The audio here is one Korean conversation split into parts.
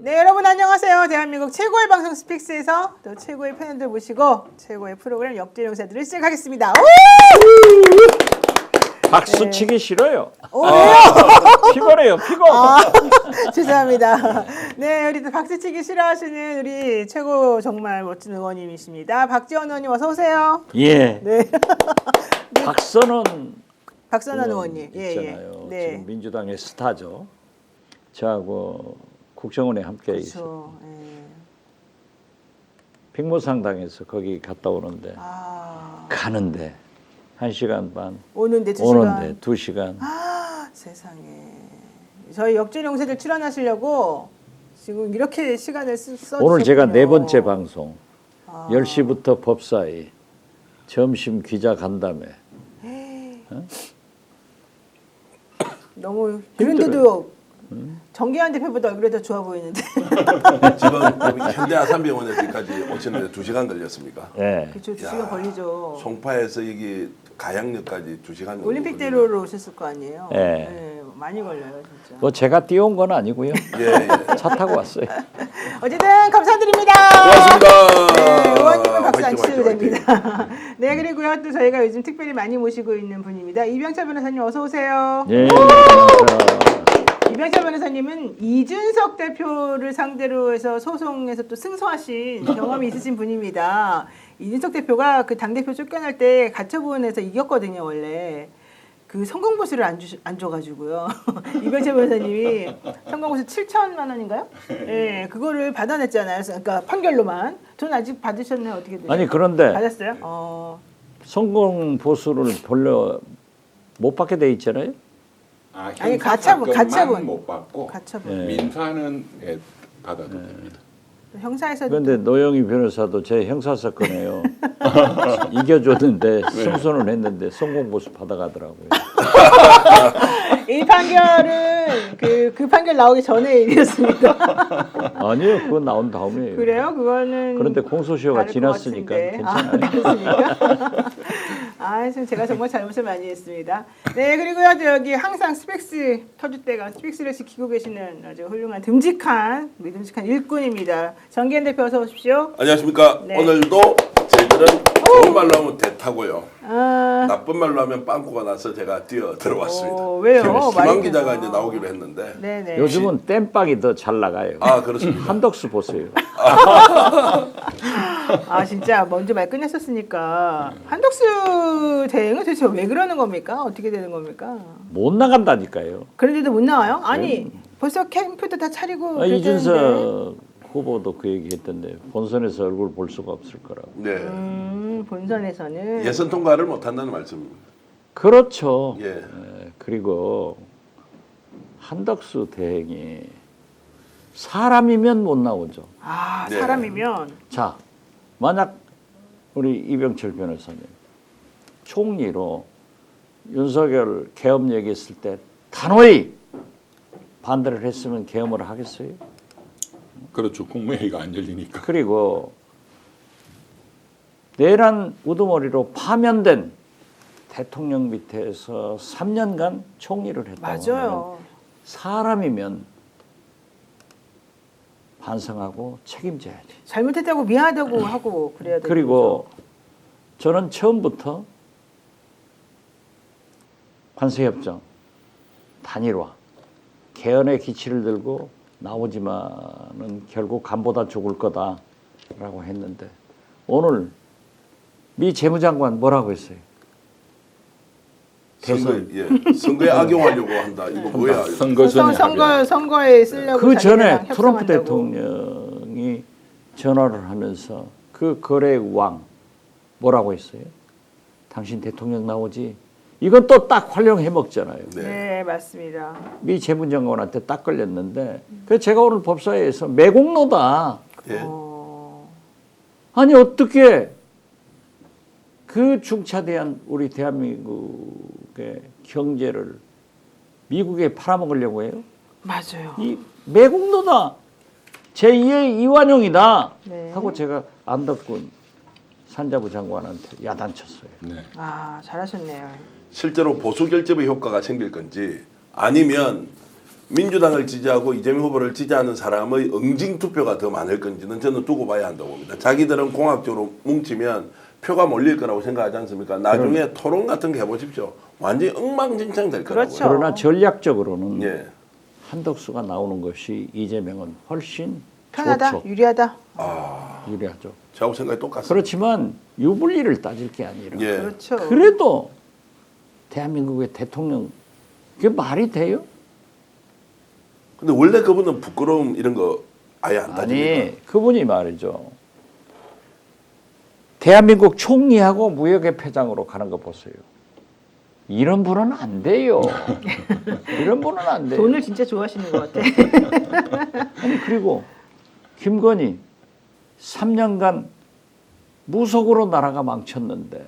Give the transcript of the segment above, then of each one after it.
네, 여러분 안녕하세요. 대한민국 최고의 방송 스픽스에서 또 최고의 팬들 모시고 최고의 프로그램 역주행사들을 시작하겠습니다. 박수 치기 싫어요. 왜요? 피곤해요, 피곤. 죄송합니다. 네, 우리 또 박수 치기 싫어하시는 우리 최고 정말 멋진 의원님이십니다. 박지원 의원님 어서 오세요. 예. 네. 박선원 의원님. 있잖아요. 네. 지금 민주당의 스타죠. 저하고 국정원에 함께 있어. 그렇죠. 예. 빅모상당에서 거기 갔다 오는데 가는데 1시간 반. 오는데 2시간. 오는데 2시간. 세상에. 저희 역주행사들 출연하시려고 지금 이렇게 시간을 써주셨군요. 오늘 제가 4번째 방송. 10시부터 법사위. 점심 기자 간담회. 너무 그런데도 정계환 대표보다 얼굴이 더 좋아 보이는데. 지금 현대 아산병원에까지 오시는데 2시간 걸렸습니까? 네. 그렇죠. 2시간 걸리죠. 송파에서 여기 가양역까지 2시간 정도 올림픽대로로 오셨을 거 아니에요. 예. 네, 많이 걸려요, 진짜. 뭐 제가 뛰어온 건 아니고요. 예. 차 타고 왔어요. 어쨌든 감사드립니다. 고맙습니다. 네, 의원님은 박수 안 화이팅, 치셔도 화이팅, 됩니다. 네, 그리고요 또 저희가 요즘 특별히 많이 모시고 있는 분입니다. 이병철 변호사님 어서 오세요. 예. 이병철 변호사님은 이준석 대표를 상대로 해서 소송에서 또 승소하신 경험이 있으신 분입니다. 이준석 대표가 그 당대표 쫓겨날 때 가처분에서 이겼거든요, 원래. 그 성공보수를 안 줘가지고요. 이병철 변호사님이 성공보수 7천만 원인가요? 네, 그거를 받아냈잖아요. 그러니까 판결로만. 돈 아직 받으셨나요? 어떻게 돼요? 아니 그런데 받았어요? 성공 보수를 별로 못 받게 돼 있잖아요. 아니, 가처분. 못 받고 가처분. 민사는 받아도 됩니다. 형사에서도 그런데 노영희 변호사도 제 형사 사건에요. 이겨줬는데 승소는 했는데 성공 보수 받아가더라고요. 이 판결은 그 판결 나오기 전에 일이었습니다. 아니요, 그건 나온 다음이에요. 그래요? 그거는 그런데 공소시효가 다를 것 지났으니까 같은데. 괜찮아요. 그렇습니까? 지금 제가 정말 잘못을 많이 했습니다. 네, 그리고요, 여기 항상 스펙스 터줄 때가 스펙스를 지키고 계시는 아주 훌륭한 듬직한 일꾼입니다. 정기현 대표 어서 오십시오. 안녕하십니까? 네. 오늘도 저희들은 좋은 말로 하면 대타고요. 아, 나쁜 말로 하면 빵꾸가 나서 제가 뛰어 들어왔습니다. 왜요? 김한 많이 기자가 되죠. 이제 나오기로 했는데. 네네. 요즘은 땜빵이 더 잘 나가요. 그렇습니다. 한덕수 보세요. 진짜 먼저 말 끝냈었으니까 한덕수 대행은 도대체 왜 그러는 겁니까? 어떻게 되는 겁니까? 못 나간다니까요. 그런데도 못 나와요? 아니 벌써 캠프도 다 차리고 그랬는데. 이준석 후보도 그 얘기했던데 본선에서 얼굴 볼 수가 없을 거라고. 네. 본선에서는 예선 통과를 못 한다는 말씀입니다. 그렇죠. 예. 그리고 한덕수 대행이 사람이면 못 나오죠. 네. 사람이면 자, 만약 우리 이병철 변호사님 총리로 윤석열 계엄 얘기했을 때 단호히 반대를 했으면 계엄을 하겠어요? 그렇죠. 국무회의가 안 열리니까. 그리고 내란 우두머리로 파면된 대통령 밑에서 3년간 총리를 했다고 맞아요. 하면 사람이면 반성하고 책임져야지. 잘못했다고 미안하다고 하고 그래야 되는 그리고 저는 처음부터 관세협정, 단일화, 개헌의 기치를 들고 나오지만은 결국 간보다 죽을 거다라고 했는데 오늘 미 재무장관 뭐라고 했어요? 선거에 악용하려고 한다. 이거 뭐야? 선거 전에 선거에 쓰려고 그 전에 자기네랑 트럼프 협상한다고. 대통령이 전화를 하면서 그 거래의 왕 뭐라고 했어요? 당신 대통령 나오지? 이건 또 딱 활용해 먹잖아요. 네, 맞습니다. 미 재무장관한테 딱 걸렸는데 그래서 제가 오늘 법사위에서 매국노다. 예. 아니 어떻게 그 중차대한 우리 대한민국의 경제를 미국에 팔아먹으려고 해요? 맞아요. 이 매국노다. 제2의 이완용이다. 네. 하고 제가 안덕군 산자부 장관한테 야단쳤어요. 네. 잘하셨네요. 실제로 보수 결집의 효과가 생길 건지 아니면 민주당을 지지하고 이재명 후보를 지지하는 사람의 응징 투표가 더 많을 건지는 저는 두고 봐야 한다고 봅니다. 자기들은 공학적으로 뭉치면 표가 몰릴 거라고 생각하지 않습니까? 나중에 토론 같은 거 해보십시오. 완전히 엉망진창 될 거라고요. 그렇죠. 그러나 전략적으로는 예. 한덕수가 나오는 것이 이재명은 훨씬 편하다, 좋죠. 유리하다. 유리하죠. 저하고 생각이 똑같습니다. 그렇지만 유불리를 따질 게 아니라 예. 그렇죠. 그래도 대한민국의 대통령 그게 말이 돼요? 근데 원래 그분은 부끄러움 이런 거 아예 안 따집니까? 아니 그분이 말이죠. 대한민국 총리하고 무역외회장으로 가는 거 보세요. 이런 분은 안 돼요. 이런 분은 안 돼요. 돈을 진짜 좋아하시는 것 같아. 아니 그리고 김건희 3년간 무속으로 나라가 망쳤는데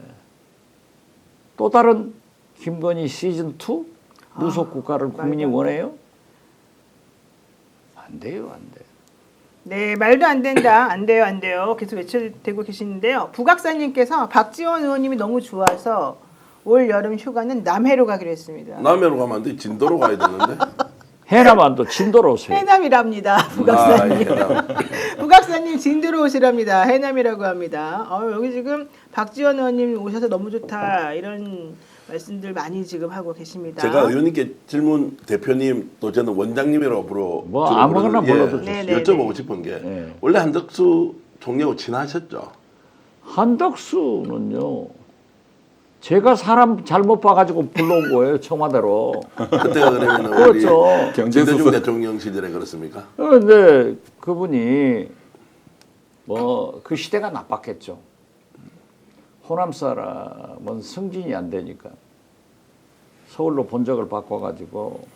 또 다른 김건희 시즌 2 무속 국가를 국민이 말도 안 돼. 원해요? 안 돼요, 안 돼요. 네, 말도 안 된다. 안 돼요, 안 돼요. 계속 외쳐대고 계시는데요. 부각사님께서 박지원 의원님이 너무 좋아서 올 여름 휴가는 남해로 가기로 했습니다. 남해로 가면 안 돼. 진도로 가야 되는데. 해남안도 진도로 오세요. 해남이랍니다. 부각사님. 해남. 부각사님 진도로 오시랍니다. 해남이라고 합니다. 여기 지금 박지원 의원님 오셔서 너무 좋다. 이런 말씀들 많이 지금 하고 계십니다. 제가 의원님께 질문 대표님 또 저는 원장님이라고 뭐 아무거나 불러도 좋습니다. 여쭤보고 싶은 게 네. 원래 한덕수 총리하고 친하셨죠? 한덕수는요. 제가 사람 잘못 봐가지고 불러온 거예요. 청와대로. 그때가 그러면 우리 그렇죠. 김대중 대통령 시절에 그렇습니까? 그런데 그분이 뭐 그 시대가 나빴겠죠. 호남 사람은 승진이 안 되니까 서울로 본적을 바꿔가지고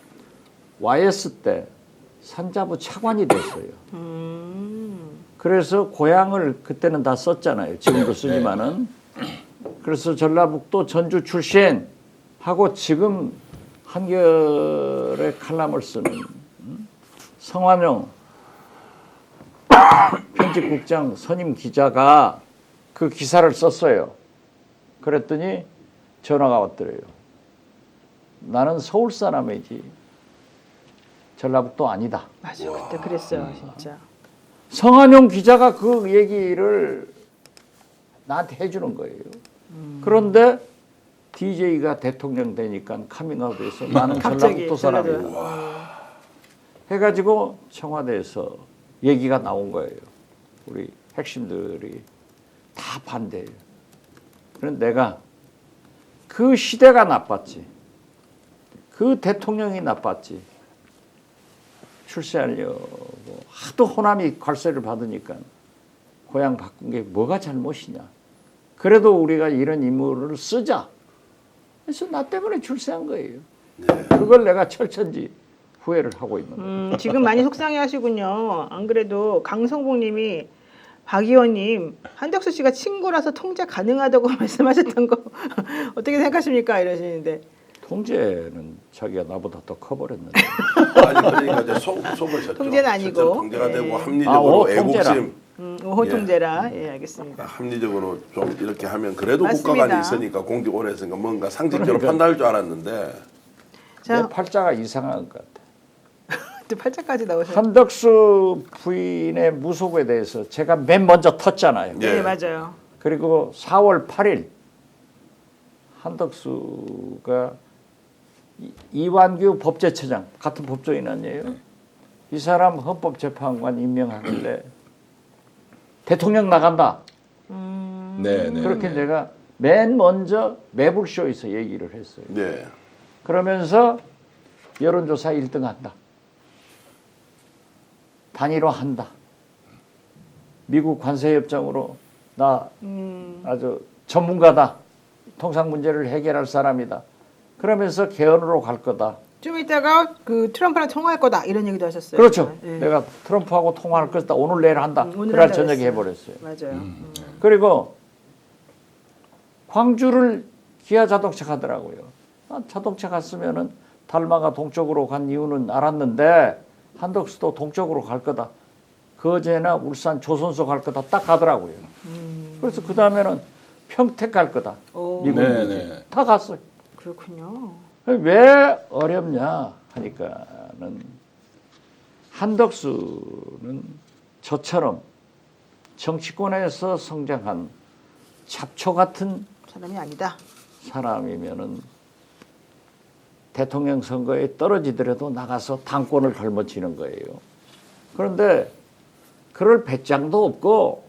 YS 때 산자부 차관이 됐어요. 그래서 고향을 그때는 다 썼잖아요. 지금도 쓰지만은. 그래서 전라북도 전주 출신 하고 지금 한겨레 칼럼을 쓰는 성환용 편집국장 선임 기자가 그 기사를 썼어요. 그랬더니 전화가 왔더래요. 나는 서울 사람이지 전라북도 아니다. 맞아, 그때 그랬어요, 진짜. 성한용 기자가 그 얘기를 나한테 해주는 거예요. 그런데 DJ가 대통령 되니까 카밍아웃해서 나는 갑자기 전라북도 사람이야. 해가지고 청와대에서 얘기가 나온 거예요. 우리 핵심들이 다 반대해요. 그런데 내가 그 시대가 나빴지. 그 대통령이 나빴지. 출세하려고 하도 호남이 괄세를 받으니까 고향 바꾼 게 뭐가 잘못이냐. 그래도 우리가 이런 인물을 쓰자. 그래서 나 때문에 출세한 거예요. 그걸 내가 철천지 후회를 하고 있는 거예요. 지금 많이 속상해 하시군요. 안 그래도 강성봉님이 박 의원님 한덕수 씨가 친구라서 통제 가능하다고 말씀하셨던 거 어떻게 생각하십니까? 이러시는데. 통제는 자기가 나보다 더 커버렸는데. 아니 그러니까 이제 속으셨죠. 통제는 아니고. 실제로 통제가 예. 되고 합리적으로 통제라. 애국심 오호 예. 통제라. 예, 알겠습니다. 합리적으로 좀 이렇게 하면 그래도 맞습니다. 국가관이 있으니까 공직 오래 했으니까 뭔가 상식적으로 그러니까. 판단할 줄 알았는데 자, 내 팔자가 이상한 것 같아. 또 팔자까지 나오셨어요. 한덕수 부인의 무속에 대해서 제가 맨 먼저 텄잖아요. 예. 네, 맞아요. 그리고 4월 8일 한덕수가 이완규 법제처장 같은 법조인 아니에요? 이 사람 헌법재판관 임명하길래 대통령 나간다. 네, 네. 그렇게 내가 맨 먼저 매불쇼에서 얘기를 했어요. 네. 그러면서 여론조사 1등 한다. 단일화한다. 미국 관세협정으로 나 아주 전문가다. 통상 문제를 해결할 사람이다. 그러면서 개헌으로 갈 거다. 좀 이따가 그 트럼프랑 통화할 거다 이런 얘기도 하셨어요. 그렇죠. 예. 내가 트럼프하고 통화할 것이다. 오늘 내일 한다. 오늘 그날 한다 저녁에 그랬어요. 해버렸어요. 맞아요. 그리고 광주를 기아 자동차 가더라고요. 자동차 갔으면은 달마가 동쪽으로 간 이유는 알았는데 한덕수도 동쪽으로 갈 거다. 거제나 울산 조선소 갈 거다. 딱 가더라고요. 그래서 그 다음에는 평택 갈 거다. 오, 미국 네, 네. 다 갔어요. 그렇군요. 왜 어렵냐? 하니까는 한덕수는 저처럼 정치권에서 성장한 잡초 같은 사람이 아니다. 사람이면은 대통령 선거에 떨어지더라도 나가서 당권을 걸머쥐는 거예요. 그런데 그럴 배짱도 없고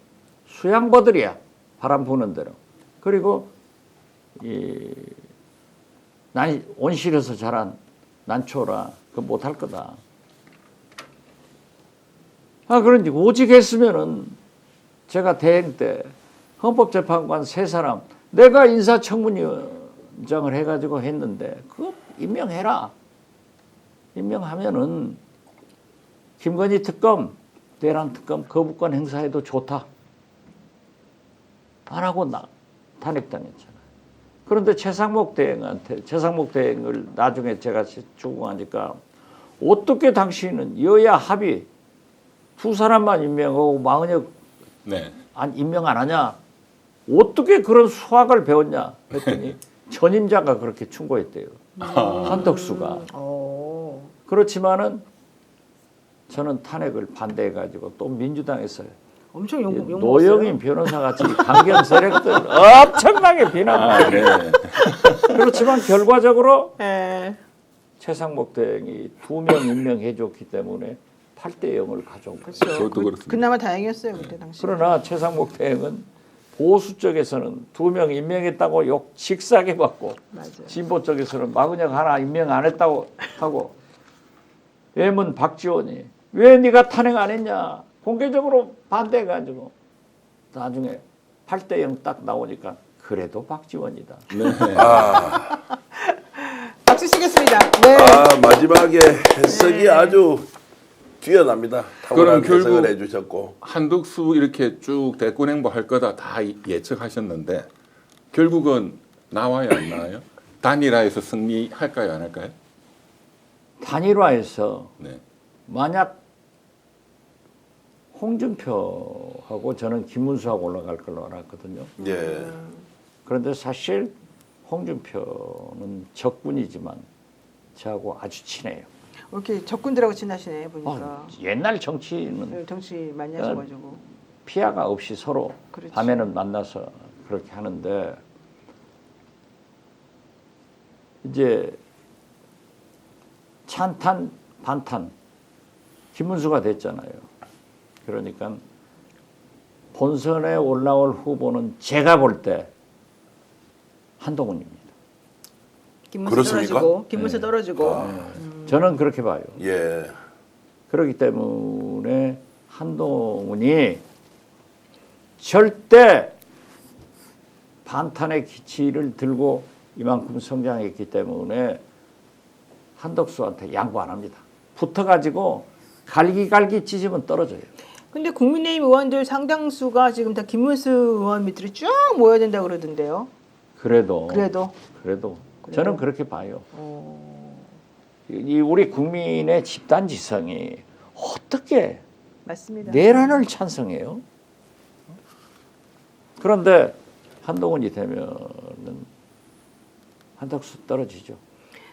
수양버들이야. 바람 부는 대로. 그리고 난 온실에서 자란 난초라 그 못할 거다. 그런지 오직 했으면은 제가 대행 때 헌법재판관 3사람 내가 인사청문위원장을 해가지고 했는데 그거 임명해라. 임명하면은 김건희 특검, 대란 특검 거부권 행사해도 좋다. 안 하고 탄핵당했잖아요. 그런데 최상목 대행을 나중에 제가 추궁하니까 어떻게 당신은 여야 합의 2사람만 임명하고 망은혁 네. 임명 안 하냐? 어떻게 그런 수학을 배웠냐? 했더니 전임자가 그렇게 충고했대요. 한덕수가. 그렇지만은 저는 탄핵을 반대해가지고 또 민주당에서 엄청 욕 노영인 변호사 같이 강경 세력들 엄청나게 비난하고 네. 그렇지만 결과적으로 예. 최상목 대행이 2명 임명해줬기 때문에 8대 0을 가져온 거예요. 그렇죠. 그것도 그렇습니다. 그나마 다행이었어요 그때 당시. 그러나 최상목 대행은 보수 쪽에서는 2명 임명했다고 욕 직사게 받고 맞아요. 진보 쪽에서는 마그냥 하나 임명 안 했다고 하고 외문 박지원이 왜 네가 탄핵 안 했냐 공개적으로 반대해가지고 나중에 8대 0 딱 나오니까 그래도 박지원이다. 네. 박수 치겠습니다. 네. 마지막에 해석이 아주 뛰어납니다. 탁월한 그럼 해석을 결국 해주셨고 한덕수 이렇게 쭉 대권 행보할 거다 다 예측하셨는데 결국은 나와요 안 나와요? 단일화에서 승리할까요 안 할까요? 단일화해서 네. 만약 홍준표하고 저는 김문수하고 올라갈 걸로 알았거든요. 예. 그런데 사실 홍준표는 적군이지만 저하고 아주 친해요. 이렇게 적군들하고 친하시네 보니까. 옛날 정치는 네, 정치 많이 하셔가지고. 피하가 없이 서로 그렇지. 밤에는 만나서 그렇게 하는데 이제 찬탄 반탄 김문수가 됐잖아요. 그러니까 본선에 올라올 후보는 제가 볼 때 한동훈입니다. 김문수 그렇습니까? 떨어지고 김문수 떨어지고. 저는 그렇게 봐요. 예. 그렇기 때문에 한동훈이 절대 반탄의 기치를 들고 이만큼 성장했기 때문에 한덕수한테 양보 안 합니다. 붙어가지고 갈기갈기 찢으면 떨어져요. 근데 국민의힘 의원들 상당수가 지금 다 김문수 의원 밑으로 쭉 모여야 된다고 그러던데요. 그래도 그래도? 저는 그렇게 봐요. 이 우리 국민의 집단 지성이 어떻게 맞습니다. 내란을 찬성해요? 그런데 한동훈이 되면은 한덕수 떨어지죠.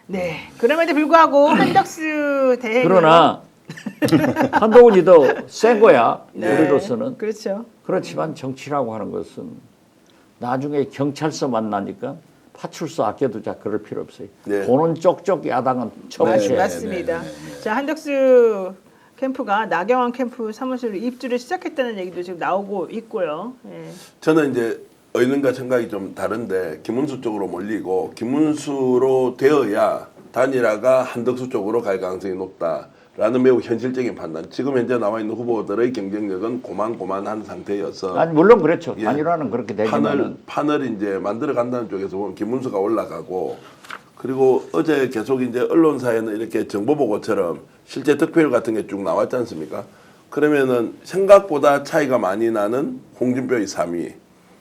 네. 그럼에도 불구하고 한덕수 대행. 그러나 한동훈이 더 센 거야. 네. 우리로서는. 그렇죠. 그렇지만 정치라고 하는 것은 나중에 경찰서 만나니까 파출소 아껴두자 그럴 필요 없어요. 네. 보는 쪽쪽 야당은 처벌해야 맞습니다. 자, 한덕수 캠프가 나경원 캠프 사무실로 입주를 시작했다는 얘기도 지금 나오고 있고요. 예. 저는 이제 의논과 생각이 좀 다른데 김문수 쪽으로 몰리고 김문수로 되어야 단일화가 한덕수 쪽으로 갈 가능성이 높다라는 매우 현실적인 판단. 지금 현재 나와 있는 후보들의 경쟁력은 고만고만한 상태여서 아니 물론 그렇죠. 예. 단일화는 그렇게 되지만은 판을 이제 만들어 간다는 쪽에서 보면 김문수가 올라가고 그리고 어제 계속 이제 언론사에는 이렇게 정보보고처럼 실제 득표율 같은 게 쭉 나왔지 않습니까? 그러면은 생각보다 차이가 많이 나는 홍준표의 3위.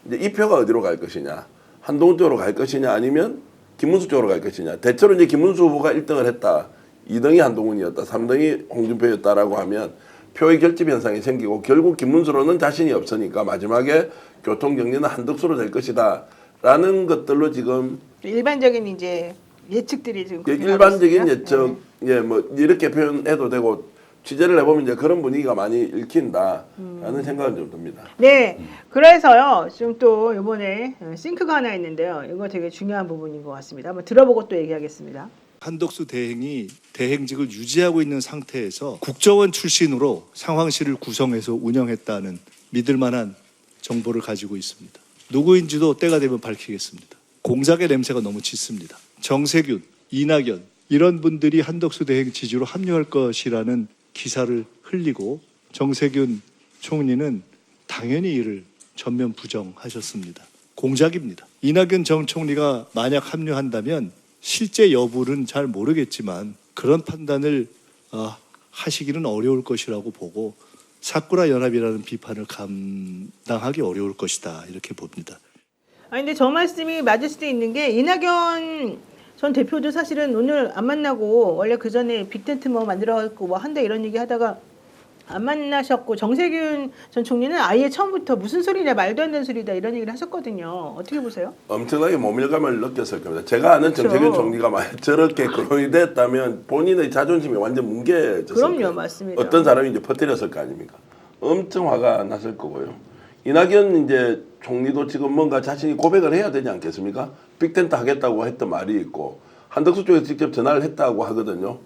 이제 이 표가 어디로 갈 것이냐? 한동훈 쪽으로 갈 것이냐 아니면 김문수 쪽으로 갈 것이냐? 대체로 이제 김문수 후보가 1등을 했다. 2등이 한동훈이었다. 3등이 홍준표였다라고 하면 표의 결집 현상이 생기고 결국 김문수로는 자신이 없으니까 마지막에 교통정리는 한덕수로 될 것이다. 라는 것들로 지금 일반적인 이제 예측들이 지금 그렇게 일반적인 나오고 있습니다. 예, 뭐 이렇게 표현해도 되고 취재를 해보면 이제 그런 분위기가 많이 읽힌다라는 생각은 좀 듭니다. 네, 그래서요. 좀 또 이번에 싱크가 하나 있는데요. 이거 되게 중요한 부분인 것 같습니다. 한번 들어보고 또 얘기하겠습니다. 한덕수 대행이 대행직을 유지하고 있는 상태에서 국정원 출신으로 상황실을 구성해서 운영했다는 믿을 만한 정보를 가지고 있습니다. 누구인지도 때가 되면 밝히겠습니다. 공작의 냄새가 너무 짙습니다. 정세균, 이낙연 이런 분들이 한덕수 대행 지지로 합류할 것이라는 기사를 흘리고 정세균 총리는 당연히 이를 전면 부정하셨습니다. 공작입니다. 이낙연 전 총리가 만약 합류한다면 실제 여부는 잘 모르겠지만 그런 판단을 하시기는 어려울 것이라고 보고 사쿠라 연합이라는 비판을 감당하기 어려울 것이다 이렇게 봅니다. 아니 근데 저 말씀이 맞을 수도 있는 게 이낙연 전 대표도 사실은 오늘 안 만나고 원래 그 전에 빅텐트 뭐 만들어갖고 뭐 한다 이런 얘기 하다가 안 만나셨고 정세균 전 총리는 아예 처음부터 무슨 소리냐 말도 안 되는 소리다 이런 얘기를 하셨거든요. 어떻게 보세요? 엄청나게 모멸감을 느꼈을 겁니다. 제가 아는 정세균 총리가 만약 저렇게 거론이 됐다면 본인의 자존심이 완전 뭉개졌을 그럼요, 거예요. 맞습니다. 어떤 사람이 이제 퍼뜨렸을 거 아닙니까? 엄청 화가 났을 거고요. 이낙연 이제 총리도 지금 뭔가 자신이 고백을 해야 되지 않겠습니까? 빅텐트 하겠다고 했던 말이 있고 한덕수 쪽에서 직접 전화를 했다고 하거든요.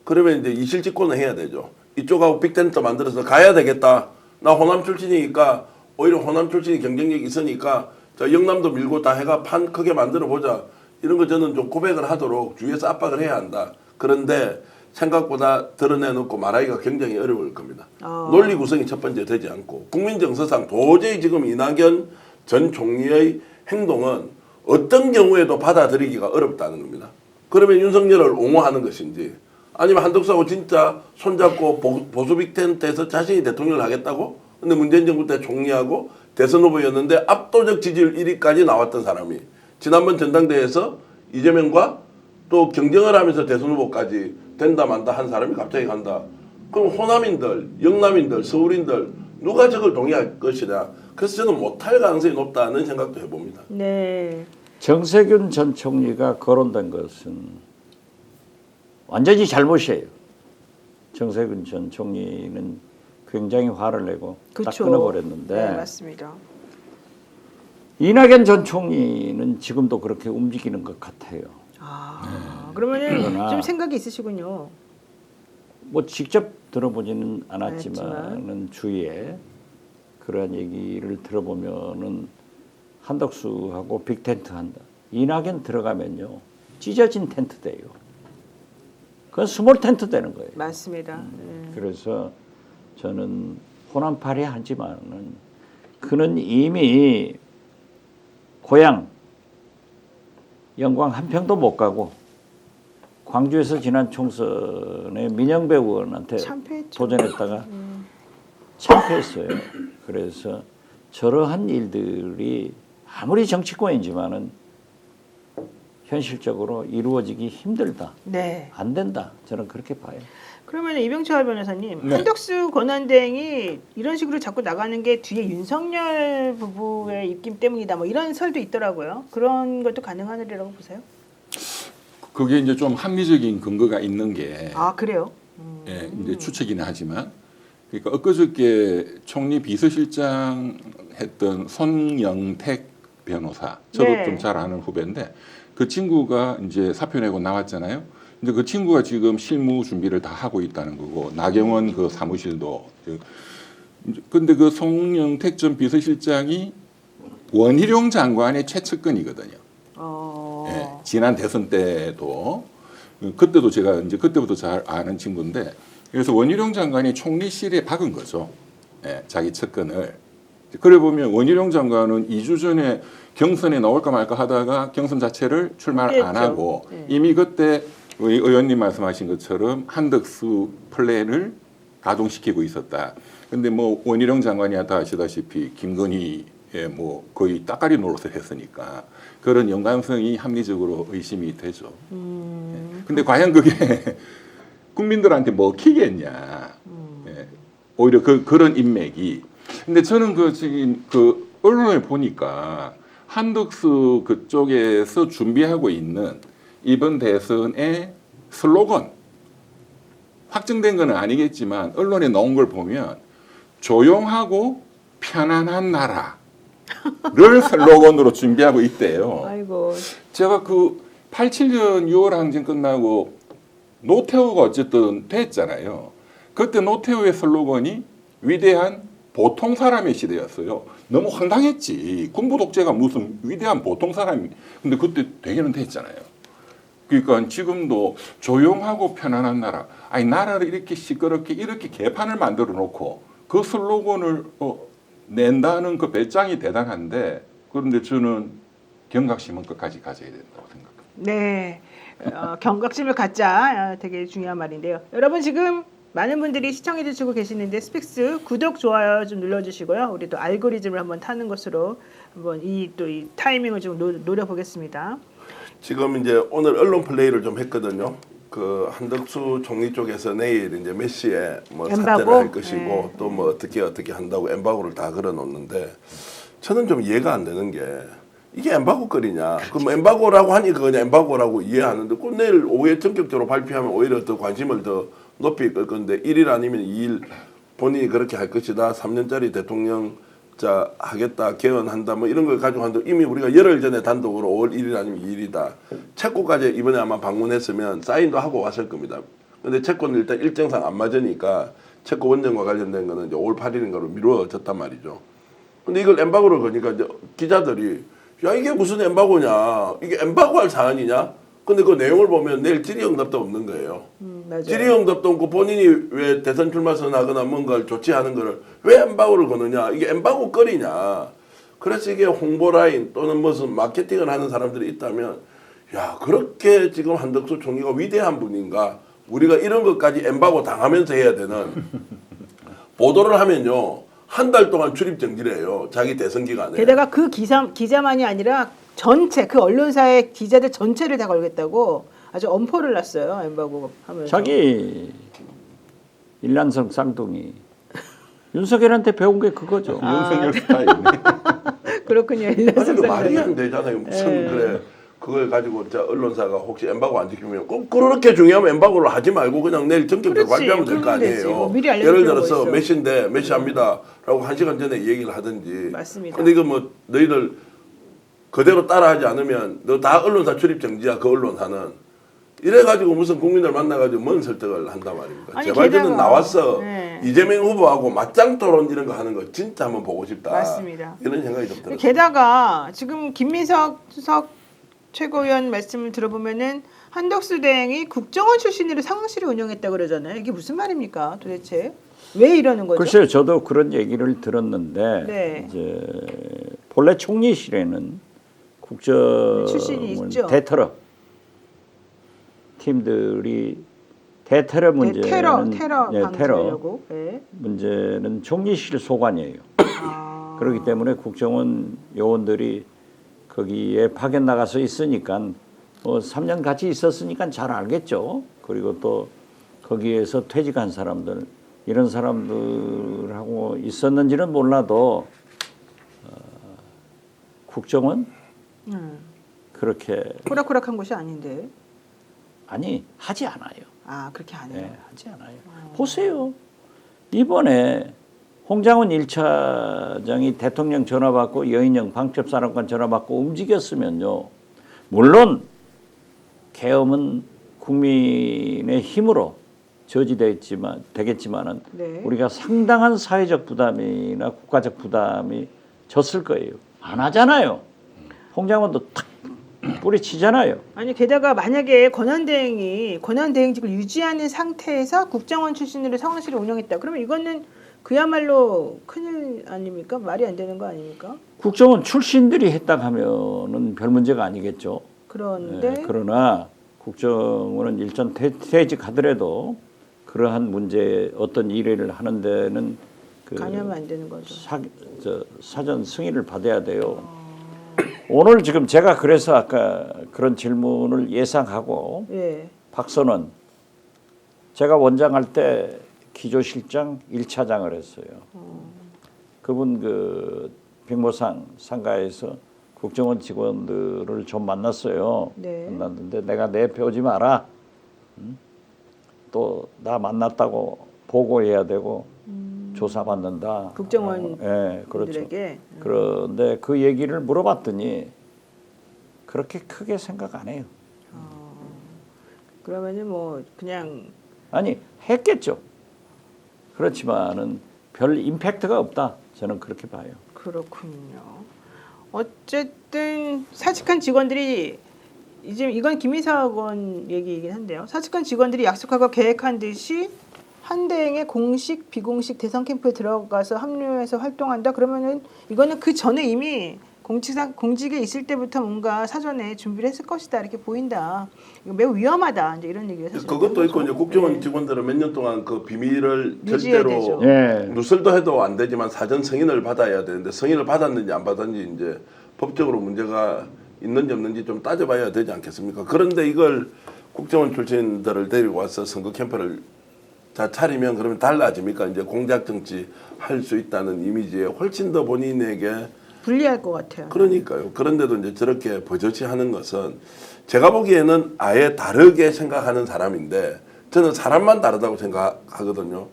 그러면 이제 이실직고는 해야 되죠. 이쪽하고 빅텐트 만들어서 가야 되겠다. 나 호남 출신이니까 오히려 호남 출신이 경쟁력이 있으니까 저 영남도 밀고 다 해가 판 크게 만들어 보자. 이런 거 저는 좀 고백을 하도록 주위에서 압박을 해야 한다. 그런데 생각보다 드러내놓고 말하기가 굉장히 어려울 겁니다. 논리 구성이 첫 번째 되지 않고 국민 정서상 도저히 지금 이낙연 전 총리의 행동은 어떤 경우에도 받아들이기가 어렵다는 겁니다. 그러면 윤석열을 옹호하는 것인지 아니면 한덕수하고 진짜 손잡고 보수 빅텐트에서 자신이 대통령을 하겠다고? 근데 문재인 정부 때 총리하고 대선 후보였는데 압도적 지지율 1위까지 나왔던 사람이 지난번 전당대회에서 이재명과 또 경쟁을 하면서 대선 후보까지 된다 만다 한 사람이 갑자기 간다. 그럼 호남인들, 영남인들, 서울인들 누가 저걸 동의할 것이냐. 그래서 저는 못할 가능성이 높다는 생각도 해봅니다. 네. 정세균 전 총리가 거론된 것은 완전히 잘못이에요. 정세균 전 총리는 굉장히 화를 내고 딱 그쵸. 끊어버렸는데 네, 맞습니다. 이낙연 전 총리는 지금도 그렇게 움직이는 것 같아요. 그러면은 그러나 좀 생각이 있으시군요. 뭐 직접 들어보지는 알았지만. 않았지만은 주위에 그러한 얘기를 들어보면은 한덕수하고 빅텐트 한다. 이낙연 들어가면요 찢어진 텐트 돼요. 그건 스몰 텐트 되는 거예요. 맞습니다. 그래서 저는 호남파리 하지만은 그는 이미 고향 영광 한 평도 못 가고 광주에서 지난 총선에 민영배 의원한테 참패했죠. 도전했다가 참패했어요. 그래서 저러한 일들이 아무리 정치권이지만은 현실적으로 이루어지기 힘들다. 네. 안 된다. 저는 그렇게 봐요. 그러면 이병철 변호사님, 네. 한덕수 권한대행이 이런 식으로 자꾸 나가는 게 뒤에 윤석열 부부의 입김 때문이다. 뭐 이런 설도 있더라고요. 그런 것도 가능하리라고 보세요? 그게 이제 좀 합리적인 근거가 있는 게 아 그래요? 예, 이제 추측이긴 하지만 그러니까 엊그저께 총리 비서실장 했던 손영택 변호사 저도 네. 좀 잘 아는 후배인데 그 친구가 이제 사표 내고 나왔잖아요. 근데 그 친구가 지금 실무 준비를 다 하고 있다는 거고 나경원 그 사무실도 근데 그 손영택 전 비서실장이 원희룡 장관의 최측근이거든요. 예, 지난 대선 때도 그때도 제가 이제 그때부터 잘 아는 친구인데 그래서 원희룡 장관이 총리실에 박은 거죠. 예, 자기 측근을. 그래 보면 원희룡 장관은 2주 전에 경선에 나올까 말까 하다가 경선 자체를 출마를 안 하고 이미 그때 의원님 말씀하신 것처럼 한덕수 플랜을 가동시키고 있었다. 근데 뭐 원희룡 장관이 다 아시다시피 김건희의 뭐 거의 따까리 노릇을 했으니까 그런 연관성이 합리적으로 의심이 되죠. 근데 과연 그게 국민들한테 먹히겠냐? 예. 오히려 그런 인맥이. 근데 저는 지금 언론을 보니까 한덕수 그쪽에서 준비하고 있는 이번 대선의 슬로건 확정된 건 아니겠지만 언론에 나온 걸 보면 조용하고 편안한 나라를 슬로건으로 준비하고 있대요. 아이고. 제가 그 87년 6월 항쟁 끝나고 노태우가 어쨌든 됐잖아요. 그때 노태우의 슬로건이 위대한 보통 사람의 시대였어요. 너무 황당했지. 군부 독재가 무슨 위대한 보통 사람이. 근데 그때 되기는 됐잖아요. 그러니까 지금도 조용하고 편안한 나라. 아니 나라를 이렇게 시끄럽게 이렇게 개판을 만들어 놓고 그 슬로건을 낸다는 그 배짱이 대단한데 그런데 저는 경각심은 끝까지 가져야 된다고 생각합니다. 네. 경각심을 갖자. 되게 중요한 말인데요. 여러분 지금 많은 분들이 시청해 주시고 계시는데 스픽스 구독, 좋아요 좀 눌러주시고요. 우리 또 알고리즘을 한번 타는 것으로 한번 이 타이밍을 좀 노려보겠습니다. 지금 이제 오늘 언론 플레이를 좀 했거든요. 그 한덕수 총리 쪽에서 내일 이제 몇 시에 뭐 엠바고? 사퇴를 할 것이고 네. 또 뭐 어떻게 한다고 엠바고를 다 걸어놓는데 저는 좀 이해가 안 되는 게 이게 엠바고 거리냐? 그럼 엠바고라고 하니까 그냥 엠바고라고 이해하는데 꼭 내일 오후에 전격적으로 발표하면 오히려 더 관심을 더 높이 끌 건데 1일 아니면 2일 본인이 그렇게 할 것이다. 3년짜리 대통령 하겠다, 개헌한다, 뭐 이런 걸 가지고 한다. 이미 우리가 열흘 전에 단독으로 5월 1일 아니면 2일이다. 체코까지 이번에 아마 방문했으면 사인도 하고 왔을 겁니다. 근데 체코는 일단 일정상 안 맞으니까 체코 원정과 관련된 거는 이제 5월 8일인가로 미뤄졌단 말이죠. 근데 이걸 엠바고를 거니까 이제 기자들이 야 이게 무슨 엠바고냐? 이게 엠바고 할 사안이냐? 근데 그 내용을 보면 내일 질의응답도 없는 거예요. 맞아요. 질의응답도 없고 본인이 왜 대선 출마 선언하거나 뭔가를 조치하는 거를 왜 엠바고를 거느냐? 이게 엠바고 거리냐? 그래서 이게 홍보 라인 또는 무슨 마케팅을 하는 사람들이 있다면 야 그렇게 지금 한덕수 총리가 위대한 분인가? 우리가 이런 것까지 엠바고 당하면서 해야 되는 보도를 하면요. 한 달 동안 출입 정지를 해요. 자기 대선 기간에. 게다가 그 기자만이 아니라 전체 그 언론사의 기자들 전체를 다 걸겠다고 아주 엄포를 놨어요. 엠바고 하면서. 자기 일란성 쌍둥이 윤석열한테 배운 게 그거죠. 윤석열 스타일이네. 그렇군요. 아니 그 말이 안 되잖아요. 무슨 예. 그래 그걸 가지고 자 언론사가 혹시 엠바고 안 지키면 꼭 그렇게 중요하면 엠바고를 하지 말고 그냥 내일 전격적으로 그렇지, 발표하면 될 거 그러면 되지. 아니에요. 뭐 미리 알려줄 예를 필요가 들어서 있어. 몇 시인데 몇 시 합니다라고 1시간 전에 얘기를 하든지. 맞습니다. 근데 이거 뭐 너희들 그대로 따라하지 않으면 너 다 언론사 출입 정지야 그 언론사는. 이래가지고 무슨 국민들 만나가지고 뭔 설득을 한단 말입니까? 아니, 제발 게다가, 저는 나와서 네. 이재명 후보하고 맞짱 토론 이런 거 하는 거 진짜 한번 보고 싶다. 맞습니다. 이런 생각이 좀 들었어요. 게다가 지금 김민석 수석 최고위원 말씀을 들어보면은 한덕수 대행이 국정원 출신으로 상황실을 운영했다 그러잖아요. 이게 무슨 말입니까? 도대체 왜 이러는 거죠? 글쎄요, 저도 그런 얘기를 들었는데 네. 이제 본래 총리실에는 국정원 출신이 있죠. 대테러 팀들이 대테러 문제는 테러 예, 방지하려고. 네. 문제는 총리실 소관이에요. 아, 그렇기 때문에 국정원 요원들이 거기에 파견 나가서 있으니까 뭐 3년 같이 있었으니까 잘 알겠죠. 그리고 또 거기에서 퇴직한 사람들 이런 사람들하고 있었는지는 몰라도 국정원 그렇게 호락호락한 곳이 아닌데. 아니 하지 않아요. 아 그렇게 안 해요. 네, 하지 않아요. 보세요. 이번에 홍장훈 1차장이 대통령 전화 받고 여인영 방첩사령관 전화 받고 움직였으면요. 물론 계엄은 국민의 힘으로 되겠지만은 네. 우리가 상당한 사회적 부담이나 국가적 부담이 졌을 거예요. 안 하잖아요. 홍장훈도 탁 뿌리치잖아요. 아니 게다가 만약에 권한대행직을 유지하는 상태에서 국정원 출신으로 상황실을 운영했다. 그러면 이거는 그야말로 큰일 아닙니까? 말이 안 되는 거 아닙니까? 국정원 출신들이 했다 하면은 별 문제가 아니겠죠. 그런데 네, 그러나 국정원은 일단 퇴직하더라도 그러한 문제 어떤 일을 하는 데는 관여하면 안 되는 거죠. 사전 승인을 받아야 돼요. 오늘 지금 제가 그래서 아까 그런 질문을 예상하고 예. 박선원 제가 원장할 때 기조실장 1차장을 했어요. 그분 그 백모상 상가에서 국정원 직원들을 좀 만났어요. 네. 만났는데 내가 내 배우지 마라. 응? 또 나 만났다고 보고해야 되고 조사받는다. 국정원 예, 그렇죠. 분들에게. 그런데 그 얘기를 물어봤더니 그렇게 크게 생각 안 해요. 그러면은 뭐 그냥 아니 했겠죠. 그렇지만은 별 임팩트가 없다. 저는 그렇게 봐요. 그렇군요. 어쨌든 사직한 직원들이 이제 이건 김희사학원 얘기이긴 한데요. 사직한 직원들이 약속하고 계획한 듯이 한대행의 공식, 비공식 대상 캠프에 들어가서 합류해서 활동한다. 그러면은 이거는 그 전에 이미 공직에 있을 때부터 뭔가 사전에 준비를 했을 것이다 이렇게 보인다. 이거 매우 위험하다. 이제 이런 얘기를 사실. 그것도 있고 이제 국정원 네. 직원들은 몇 년 동안 그 비밀을 유지해야 절대로 되죠. 예. 누설도 해도 안 되지만 사전 승인을 받아야 되는데 승인을 받았는지 안 받았는지 이제 법적으로 문제가 있는지 없는지 좀 따져봐야 되지 않겠습니까? 그런데 이걸 국정원 출신들을 데리고 와서 선거 캠프를 다 차리면 그러면 달라집니까? 이제 공작 정치 할 수 있다는 이미지에 훨씬 더 본인에게 불리할 것 같아요. 그러니까요. 그런데도 이제 저렇게 버젓이 하는 것은 제가 보기에는 아예 다르게 생각하는 사람인데 저는 사람만 다르다고 생각하거든요.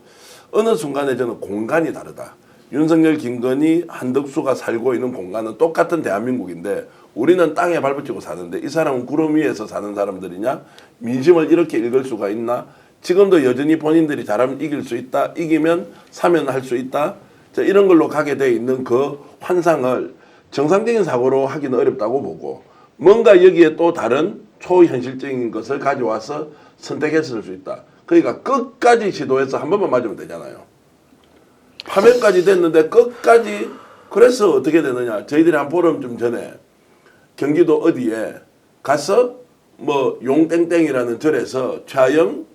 어느 순간에 저는 공간이 다르다. 윤석열, 김건희, 한덕수가 살고 있는 공간은 똑같은 대한민국인데 우리는 땅에 발붙이고 사는데 이 사람은 구름 위에서 사는 사람들이냐? 민심을 이렇게 읽을 수가 있나? 지금도 여전히 본인들이 잘하면 이길 수 있다. 이기면 사면할 수 있다. 이런 걸로 가게 돼 있는 그 환상을 정상적인 사고로 하기는 어렵다고 보고 뭔가 여기에 또 다른 초현실적인 것을 가져와서 선택했을 수 있다. 그러니까 끝까지 시도해서 한 번만 맞으면 되잖아요. 파면까지 됐는데 끝까지 그래서 어떻게 되느냐. 저희들이 한 보름쯤 전에 경기도 어디에 가서 뭐 용땡땡이라는 절에서 최하영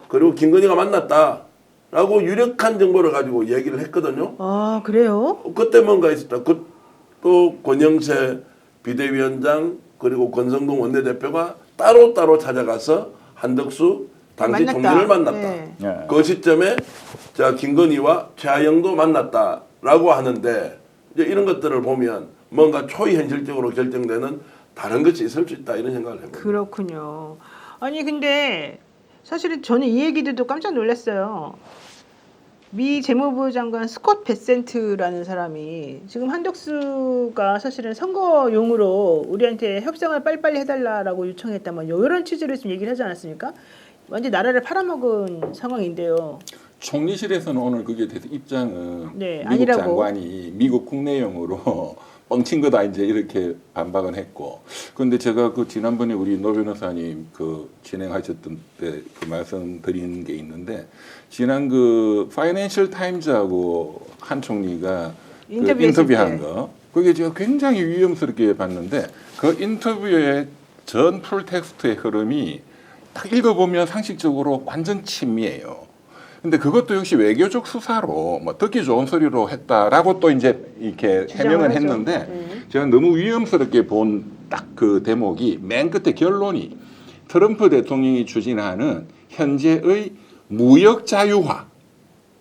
그리고 김건희가 만났다라고 유력한 정보를 가지고 얘기를 했거든요. 아 그래요? 그때 뭔가 있었다. 또 권영세 비대위원장 그리고 권성동 원내대표가 따로따로 찾아가서 한덕수 당시 만났다. 총리를 만났다. 네. 예. 그 시점에 자 김건희와 최하영도 만났다라고 하는데 이제 이런 것들을 보면 뭔가 초현실적으로 결정되는 다른 것이 있을 수 있다 이런 생각을 해봅니다. 그렇군요. 아니 근데 사실은 저는 이 얘기 듣고 깜짝 놀랐어요. 미 재무부 장관 스콧 베센트라는 사람이 지금 한덕수가 사실은 선거용으로 우리한테 협상을 빨리빨리 해달라라고 요청했다. 뭐 이런 취지로 지금 얘기를 하지 않았습니까? 완전 나라를 팔아먹은 상황인데요. 총리실에서는 오늘 거기에 대해서 입장은 네, 미국 아니라고. 장관이 미국 국내용으로 뻥친 거다 이제 이렇게 반박을 했고, 그런데 제가 그 지난번에 우리 노 변호사님 그 진행하셨던 때 그 말씀 드린 게 있는데 지난 그 파이낸셜 타임즈하고 한 총리가 그 인터뷰한 거 그게 제가 굉장히 위험스럽게 봤는데 그 인터뷰의 전 풀텍스트의 흐름이 딱 읽어보면 상식적으로 완전 친미해요. 근데 그것도 역시 외교적 수사로 뭐 듣기 좋은 소리로 했다라고 또 이제 이렇게 해명을 하죠. 했는데 제가 너무 위험스럽게 본 딱 그 대목이 맨 끝에 결론이 트럼프 대통령이 추진하는 현재의 무역 자유화.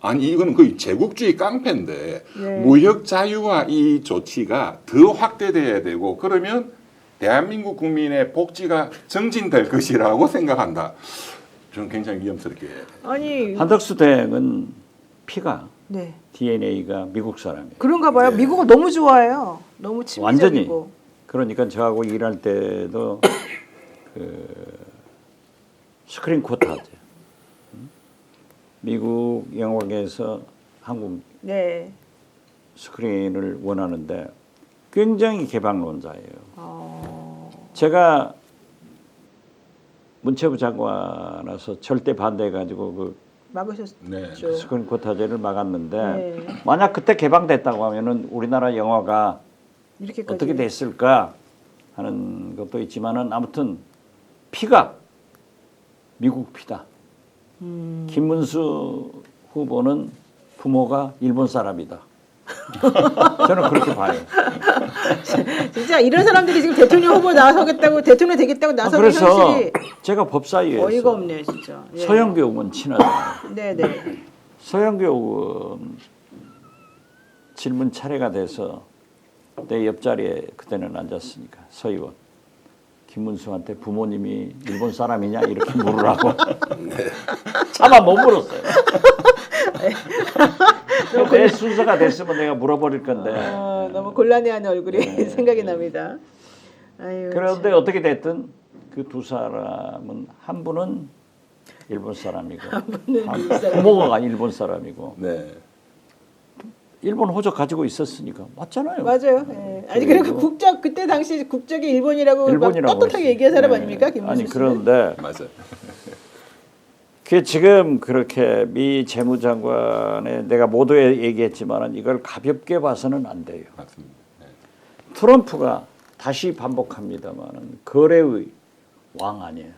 아니 이거는 거의 제국주의 깡패인데 네. 무역 자유화 이 조치가 더 확대돼야 되고 그러면 대한민국 국민의 복지가 정진될 것이라고 생각한다. 저는 굉장히 위험스럽게. 아니 한덕수 대행은 피가 네 DNA가 미국 사람이에요. 그런가 봐요. 네. 미국을 너무 좋아해요. 너무 완전히. 친미적이고. 그러니까 저하고 일할 때도 그 스크린 쿼터죠. 미국 영화계에서 한국 네. 스크린을 원하는데 굉장히 개방론자예요. 제가 문체부 장관이라서 절대 반대해가지고 그 막으셨죠. 네. 스크린 쿼터제를 막았는데 네. 만약 그때 개방됐다고 하면은 우리나라 영화가 이렇게까지. 어떻게 됐을까 하는 것도 있지만은 아무튼 피가 미국 피다. 김문수 후보는 부모가 일본 사람이다. 저는 그렇게 봐요. 진짜 이런 사람들이 지금 대통령 후보 나서겠다고 대통령 되겠다고 나서는 그래서 현실이 제가 법사위에서 어이가 없네요, 진짜. 예. 서영교 의원 친하다. 네네. 서영교 의원 질문 차례가 돼서 내 옆자리에 그때는 앉았으니까 서 의원 김문수한테 부모님이 일본 사람이냐 이렇게 물으라고 차마 못 물었어요. 내 순서가 됐으면 내가 물어버릴 건데. 너무 곤란해하는 얼굴이 네. 생각이 납니다. 아유, 그런데 참. 어떻게 됐든 그 두 사람은 한 분은 일본 사람이고 부모가 일본 사람이고 네. 일본 호적 가지고 있었으니까 맞잖아요. 맞아요. 예. 아니 그리고 국적 그때 당시 국적이 일본이라고 막 일본이라고 떳떳하게 했어요. 얘기한 사람 네. 아닙니까, 김문수 아니 씨는? 그런데 맞아요. 그 지금 그렇게 미 재무장관의 내가 모두에 얘기했지만은 이걸 가볍게 봐서는 안 돼요. 맞습니다. 네. 트럼프가 다시 반복합니다만은 거래의 왕 아니에요.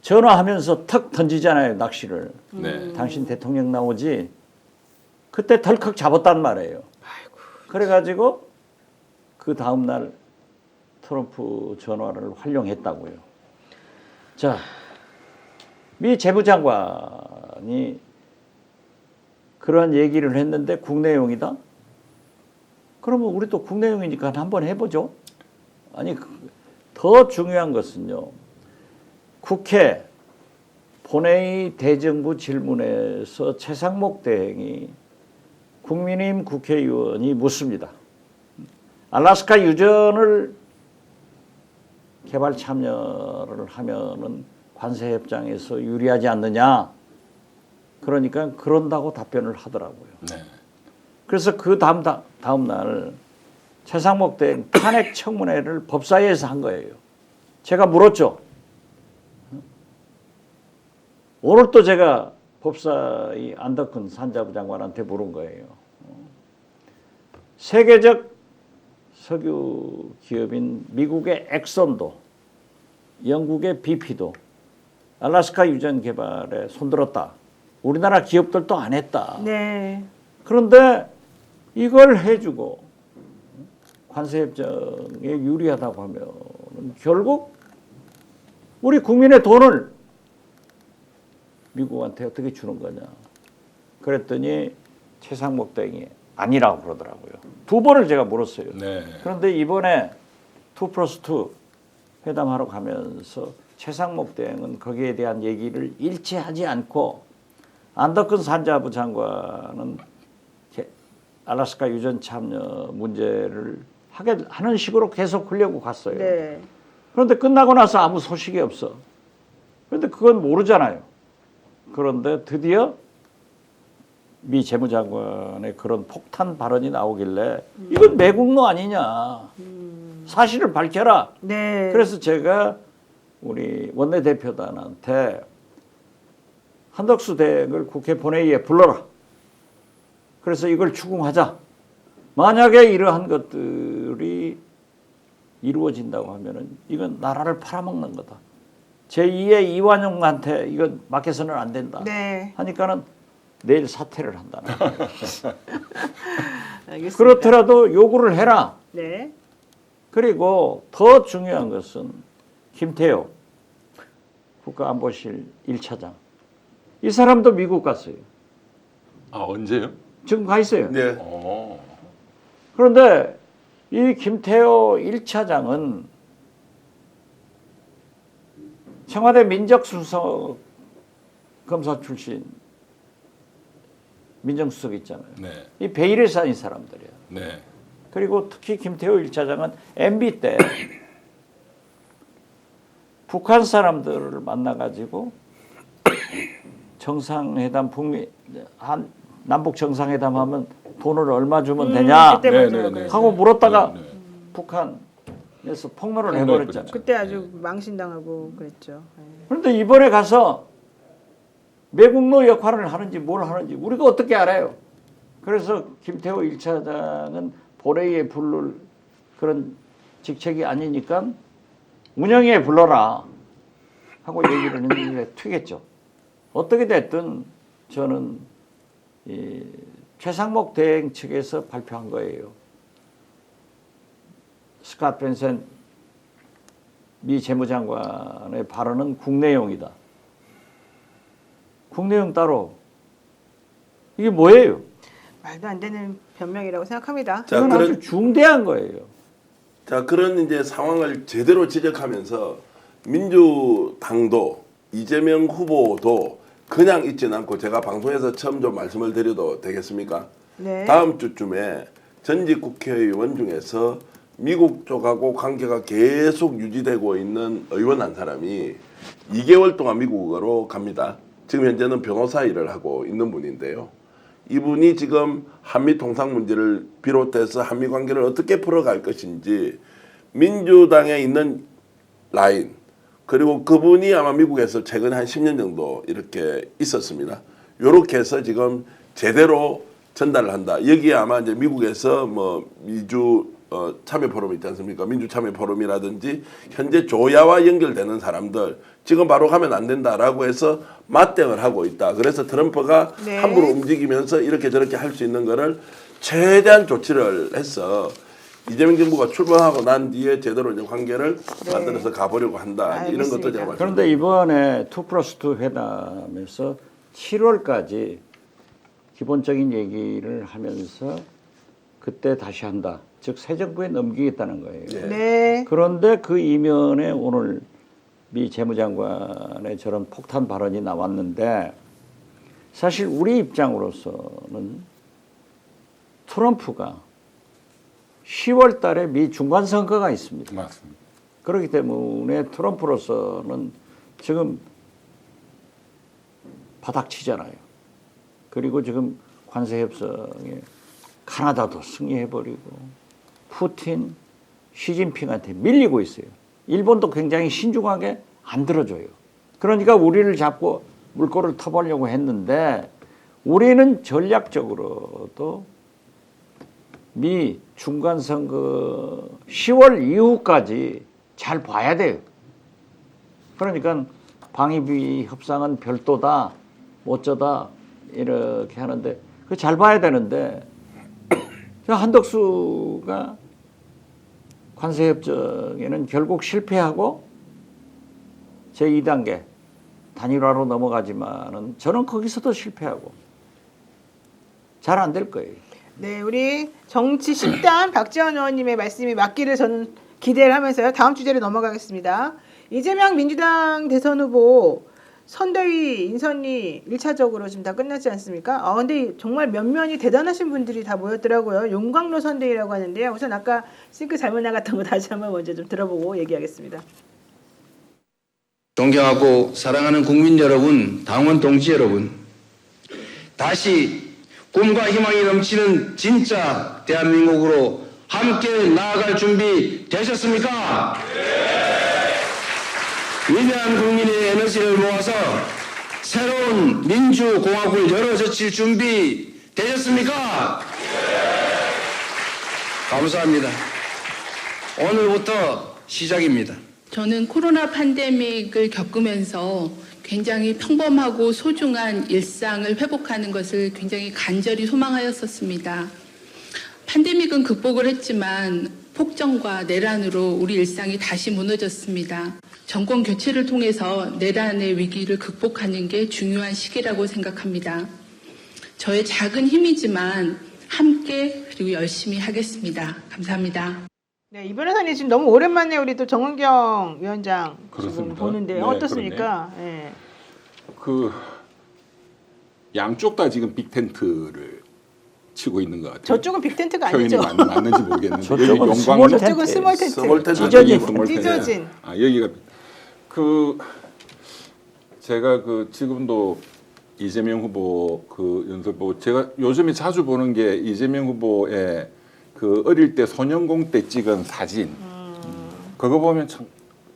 전화하면서 턱 던지잖아요, 낚시를. 네. 당신 대통령 나오지. 그때 덜컥 잡았단 말이에요. 그래가지고 그 다음 날 트럼프 전화를 활용했다고요. 자, 미 재무장관이 그런 얘기를 했는데 국내용이다? 그러면 우리도 국내용이니까 한번 해보죠. 아니, 더 중요한 것은요. 국회 본회의 대정부 질문에서 최상목 대행이 국민의힘 국회의원이 묻습니다. 알래스카 유전을 개발 참여를 하면은 관세 협정에서 유리하지 않느냐. 그러니까 그런다고 답변을 하더라고요. 네. 그래서 그 다음 날 최상목 대행 탄핵 청문회를 법사위에서 한 거예요. 제가 물었죠. 오늘 또 제가 법사위 안덕근 산자부 장관한테 물은 거예요. 세계적 석유 기업인 미국의 엑선도 영국의 BP도 알래스카 유전 개발에 손들었다. 우리나라 기업들도 안 했다. 네. 그런데 이걸 해주고 관세협정에 유리하다고 하면 결국 우리 국민의 돈을 미국한테 어떻게 주는 거냐. 그랬더니 최상목 대행이 아니라고 그러더라고요. 두 번을 제가 물었어요. 네. 그런데 이번에 2+2 회담하러 가면서 최상목 대행은 거기에 대한 얘기를 일치하지 않고 안덕근 산자부 장관은 알래스카 유전 참여 문제를 하는 식으로 계속 하려고 갔어요. 네. 그런데 끝나고 나서 아무 소식이 없어. 그런데 그건 모르잖아요. 그런데 드디어 미 재무장관의 그런 폭탄 발언이 나오길래 이건 매국노 아니냐. 사실을 밝혀라. 네. 그래서 제가 우리 원내대표단한테 한덕수 대행을 국회 본회의에 불러라. 그래서 이걸 추궁하자. 만약에 이러한 것들이 이루어진다고 하면은 이건 나라를 팔아먹는 거다. 제2의 이완용한테 이건 맡겨서는 안 된다. 네. 하니까는 내일 사퇴를 한다는 거예요. 알겠습니다. 그렇더라도 요구를 해라. 네. 그리고 더 중요한 것은 김태호 국가안보실 1차장. 이 사람도 미국 갔어요. 아, 언제요? 지금 가 있어요. 네. 그런데 이 김태호 1차장은 청와대 민정수석 검사 출신 민정수석 있잖아요. 네. 이 베일에 쌓인 사람들이에요. 네. 그리고 특히 김태호 1차장은 MB 때 북한 사람들을 만나가지고 정상회담 남북 정상회담 하면 돈을 얼마 주면 되냐 그때 네, 맞아요. 네, 네. 하고 물었다가 네, 네. 북한에서 폭로를 폭로해버렸죠. 해버렸잖아요. 그때 아주 망신당하고 그랬죠. 네. 그런데 이번에 가서 매국노 역할을 하는지 뭘 하는지 우리가 어떻게 알아요? 그래서 김태호 1차장은 본회의에 부를 그런 직책이 아니니까 운영위에 불러라 하고 얘기를 했는데 튀겠죠. 어떻게 됐든 저는 이 최상목 대행 측에서 발표한 거예요. 스캇 벤센 미 재무장관의 발언은 국내용이다. 국내용 따로 이게 뭐예요? 말도 안 되는 변명이라고 생각합니다. 자, 이건 아주 중대한 거예요. 자, 그런 이제 상황을 제대로 지적하면서 민주당도 이재명 후보도 그냥 있지는 않고 제가 방송에서 처음 좀 말씀을 드려도 되겠습니까? 네. 다음 주쯤에 전직 국회의원 중에서 미국 쪽하고 관계가 계속 유지되고 있는 의원 한 사람이 2개월 동안 미국으로 갑니다. 지금 현재는 변호사 일을 하고 있는 분인데요. 이분이 지금 한미 통상 문제를 비롯해서 한미 관계를 어떻게 풀어갈 것인지 민주당에 있는 라인 그리고 그분이 아마 미국에서 최근 한 10년 정도 이렇게 있었습니다. 요렇게 해서 지금 제대로 전달을 한다. 여기에 아마 이제 미국에서 뭐 미주 참여 포럼 있지 않습니까? 민주 참여 포럼이라든지 현재 조야와 연결되는 사람들 지금 바로 가면 안 된다라고 해서 맞대응을 하고 있다. 그래서 트럼프가 네. 함부로 움직이면서 이렇게 저렇게 할 수 있는 거를 최대한 조치를 해서 이재명 정부가 출범하고 난 뒤에 제대로 이제 관계를 네. 만들어서 가보려고 한다. 이런 것도 제가 말씀. 그런데 이번에 2+2 회담에서 7월까지 기본적인 얘기를 하면서 그때 다시 한다. 즉 새 정부에 넘기겠다는 거예요. 예. 네. 그런데 그 이면에 오늘 미 재무장관의 저런 폭탄 발언이 나왔는데 사실 우리 입장으로서는 트럼프가 10월 달에 미 중간선거가 있습니다. 맞습니다. 그렇기 때문에 트럼프로서는 지금 바닥치잖아요. 그리고 지금 관세협상에 카나다도 승리해버리고 푸틴, 시진핑한테 밀리고 있어요. 일본도 굉장히 신중하게 안 들어줘요. 그러니까 우리를 잡고 물꼬를 터보려고 했는데 우리는 전략적으로도 미 중간선거 10월 이후까지 잘 봐야 돼요. 그러니까 방위비 협상은 별도다, 어쩌다 이렇게 하는데 그 잘 봐야 되는데 한덕수가 관세협정에는 결국 실패하고 제2단계 단일화로 넘어가지만은 저는 거기서도 실패하고 잘 안 될 거예요. 네, 우리 정치 10단 박지원 의원님의 말씀이 맞기를 저는 기대를 하면서요. 다음 주제로 넘어가겠습니다. 이재명 민주당 대선 후보 선대위 인선이 1차적으로 지금 다 끝났지 않습니까? 근데 정말 면면이 대단하신 분들이 다 모였더라고요. 용광로 선대위라고 하는데요. 우선 아까 싱크 잘못 나갔던 거 다시 한번 먼저 좀 들어보고 얘기하겠습니다. 존경하고 사랑하는 국민 여러분, 당원 동지 여러분, 다시 꿈과 희망이 넘치는 진짜 대한민국으로 함께 나아갈 준비 되셨습니까? 위대한 국민의 에너지를 모아서 새로운 민주공화국을 열어젖힐 준비 되셨습니까? 감사합니다. 오늘부터 시작입니다. 저는 코로나 팬데믹을 겪으면서 굉장히 평범하고 소중한 일상을 회복하는 것을 굉장히 간절히 소망하였었습니다. 팬데믹은 극복을 했지만 폭정과 내란으로 우리 일상이 다시 무너졌습니다. 정권 교체를 통해서 내란의 위기를 극복하는 게 중요한 시기라고 생각합니다. 저의 작은 힘이지만 함께 그리고 열심히 하겠습니다. 감사합니다. 네, 이 변호사님 지금 너무 오랜만에 우리 또 정은경 위원장 지금 그렇습니다. 보는데 네, 어떻습니까? 네. 그 양쪽 다 지금 빅텐트를 치고 있는 것 같아요. 저쪽은 빅텐트가 표현이 아니죠. 맞는지 모르겠는데 저쪽은 여기 스몰 용광로 저쪽은 스몰 텐트. 스몰 텐트. 찢어진. 스몰 텐트. 찢어진. 아 여기가 그 제가 그 지금도 이재명 후보 그 연설 보고 제가 요즘에 자주 보는 게 이재명 후보의 그 어릴 때 소년공 때 찍은 사진 그거 보면 참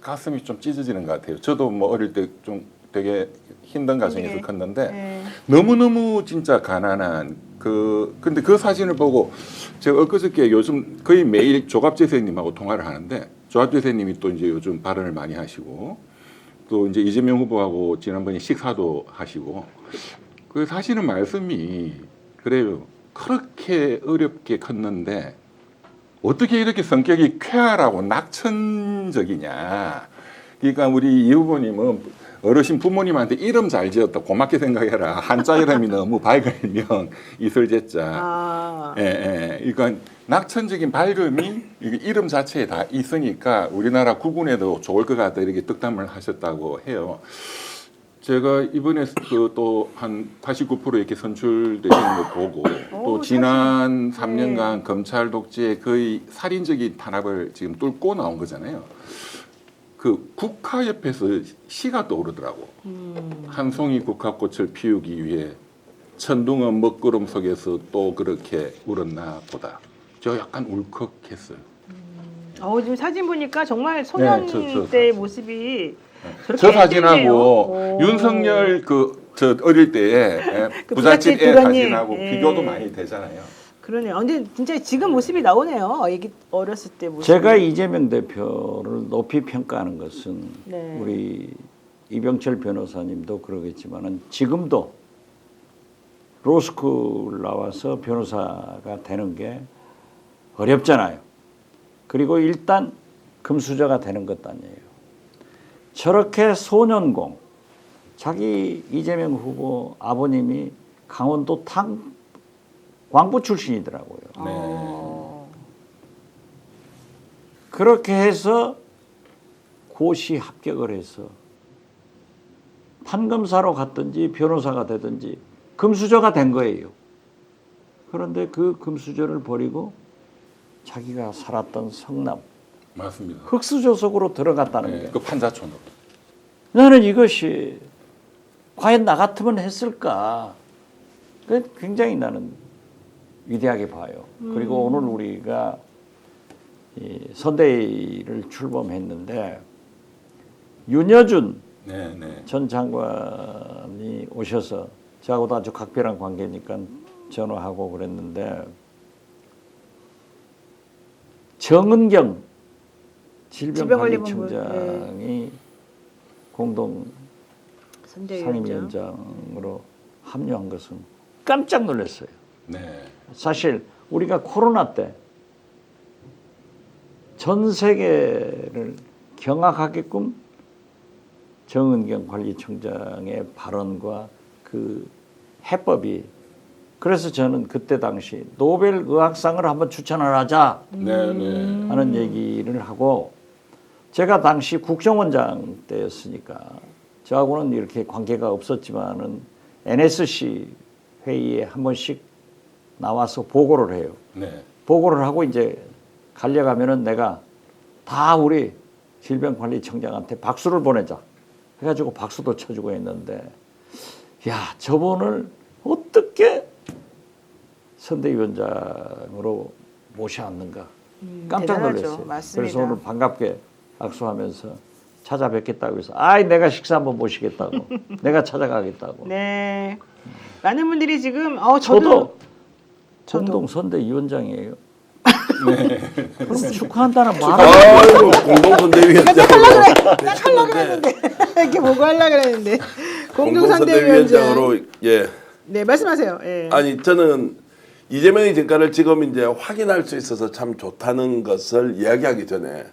가슴이 좀 찢어지는 것 같아요. 저도 뭐 어릴 때 좀 되게 힘든 가정에서 네. 컸는데 네. 너무너무 진짜 가난한 근데 그 사진을 보고 제가 엊그저께 요즘 거의 매일 조갑재 선생님하고 통화를 하는데 조갑재 선생님이 또 이제 요즘 발언을 많이 하시고 또 이제 이재명 후보하고 지난번에 식사도 하시고 그 사실은 말씀이 그래요. 그렇게 어렵게 컸는데 어떻게 이렇게 성격이 쾌활하고 낙천적이냐. 그러니까 우리 이 후보님은 어르신 부모님한테 이름 잘 지었다. 고맙게 생각해라. 한자 이름이 너무 밝으면 이슬제자. 아. 예, 예. 그러니까 낙천적인 밝음이 이름 자체에 다 있으니까 우리나라 국군에도 좋을 것 같다 이렇게 득담을 하셨다고 해요. 제가 이번에 그 또 한 89% 이렇게 선출되시는 거 보고 또 지난 3년간 검찰 독재의 거의 살인적인 탄압을 지금 뚫고 나온 거잖아요. 그 국화 옆에서 시가 떠오르더라고. 한 송이 국화꽃을 피우기 위해 천둥은 먹구름 속에서 또 그렇게 울었나 보다. 저 약간 울컥했어요. 지금 사진 보니까 정말 소년 저 때의 모습이 저렇게 저 애들이네요. 사진하고 오. 윤석열 저 어릴 때의 그 부잣집 애 부잣집 사진하고 예. 비교도 많이 되잖아요. 그러네요. 근데 진짜 지금 모습이 나오네요. 애기 어렸을 때 모습. 제가 이재명 대표를 높이 평가하는 것은 네. 우리 이병철 변호사님도 그러겠지만은 지금도 로스쿨 나와서 변호사가 되는 게 어렵잖아요. 그리고 일단 금수저가 되는 것도 아니에요. 저렇게 소년공, 자기 이재명 후보 아버님이 강원도 광부 출신이더라고요. 어. 그렇게 해서 고시 합격을 해서 판검사로 갔든지 변호사가 되든지 금수저가 된 거예요. 그런데 그 금수저를 버리고 자기가 살았던 성남 맞습니다. 흑수저 속으로 들어갔다는 네, 게 그 판자촌으로. 나는 이것이 과연 나 같으면 했을까? 굉장히 나는 위대하게 봐요. 그리고 오늘 우리가 이 선대위를 출범했는데 윤여준 네, 네. 전 장관이 오셔서 저하고도 아주 각별한 관계니까 전화하고 그랬는데 정은경 질병관리청장이 공동 상임위원장으로 합류한 것은 깜짝 놀랐어요. 네. 사실 우리가 코로나 때 전 세계를 경악하게끔 정은경 관리청장의 발언과 그 해법이 그래서 저는 그때 당시 노벨 의학상을 한번 추천을 하자 네, 네. 하는 얘기를 하고 제가 당시 국정원장 때였으니까 저하고는 이렇게 관계가 없었지만은 NSC 회의에 한 번씩 나와서 보고를 해요. 네. 보고를 하고 이제 가려가면은 내가 다 우리 질병관리청장한테 박수를 보내자 해가지고 박수도 쳐주고 했는데 야 저분을 어떻게 선대위원장으로 모셔왔는가 깜짝 대단하죠. 놀랐어요. 맞습니다. 그래서 오늘 반갑게 악수하면서 찾아뵙겠다고 해서 아이 내가 식사 한번 모시겠다고 내가 찾아가겠다고 네. 많은 분들이 지금 저도 저도. 공동 선대위원장이에요. 그럼 축하한다는 말 아이고 공동선대위원장. 딱 하려고 그랬는데 이렇게 보고 하려고 그랬는데 공동선대위원장으로 예. 네 말씀하세요. 예. 아니 저는 이재명의 진가를 지금 이제 확인할 수 있어서 참 좋다는 것을 이야기하기 전에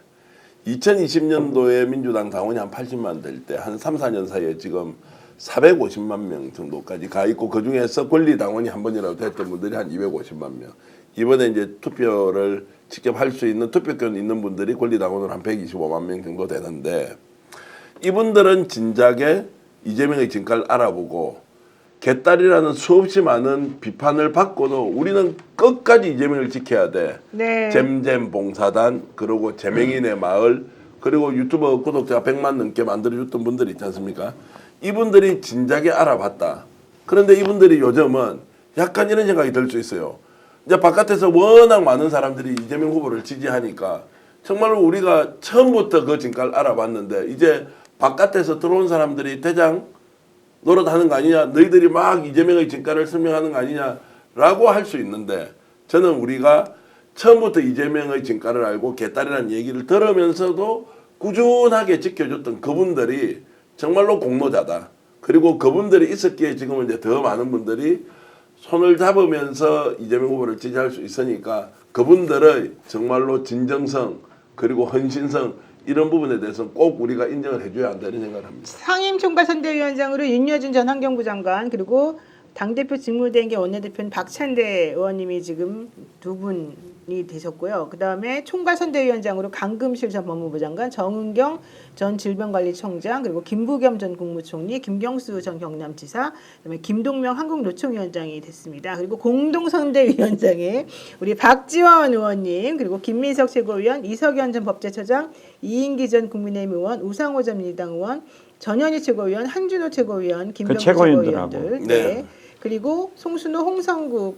2020년도에 민주당 당원이 한 80만 될 때 한 3, 4년 사이에 지금 450만 명 정도까지 가 있고 그 중에서 권리 당원이 한 번이라도 됐던 분들이 한 250만 명. 이번에 이제 투표를 직접 할 수 있는 투표권 있는 분들이 권리 당원으로 한 125만 명 정도 되는데 이분들은 진작에 이재명의 진가를 알아보고 개딸이라는 수없이 많은 비판을 받고도 우리는 끝까지 이재명을 지켜야 돼. 네. 잼잼 봉사단 그리고 재명인의 마을 그리고 유튜버 구독자 100만 넘게 만들어줬던 분들 있지 않습니까? 이분들이 진작에 알아봤다. 그런데 이분들이 요즘은 약간 이런 생각이 들 수 있어요. 이제 바깥에서 워낙 많은 사람들이 이재명 후보를 지지하니까 정말로 우리가 처음부터 그 진가를 알아봤는데 이제 바깥에서 들어온 사람들이 대장 노릇하는 거 아니냐, 너희들이 막 이재명의 진가를 설명하는 거 아니냐라고 할 수 있는데 저는 우리가 처음부터 이재명의 진가를 알고 개딸이라는 얘기를 들으면서도 꾸준하게 지켜줬던 그분들이 정말로 공로자다. 그리고 그분들이 있었기에 지금은 이제 더 많은 분들이 손을 잡으면서 이재명 후보를 지지할 수 있으니까 그분들의 정말로 진정성 그리고 헌신성 이런 부분에 대해서는 꼭 우리가 인정을 해줘야 한다 이런 생각을 합니다. 상임총괄선대위원장으로 윤여준 전 환경부 장관 그리고 당대표 직무대행계 원내대표는 박찬대 의원님이 지금 두 분이 되셨고요. 그다음에 총괄선대위원장으로 강금실 전 법무부 장관, 정은경 전 질병관리청장, 그리고 김부겸 전 국무총리, 김경수 전 경남지사, 그다음에 김동명 한국노총위원장이 됐습니다. 그리고 공동선대위원장에 우리 박지원 의원님, 그리고 김민석 최고위원, 이석연 전 법제처장, 이인기 전 국민의힘 의원, 우상호 전 민주당 의원, 전현희 최고위원, 한준호 최고위원, 김병수 최고위원들하고. 최고위원들, 네. 그리고 송순호, 홍성국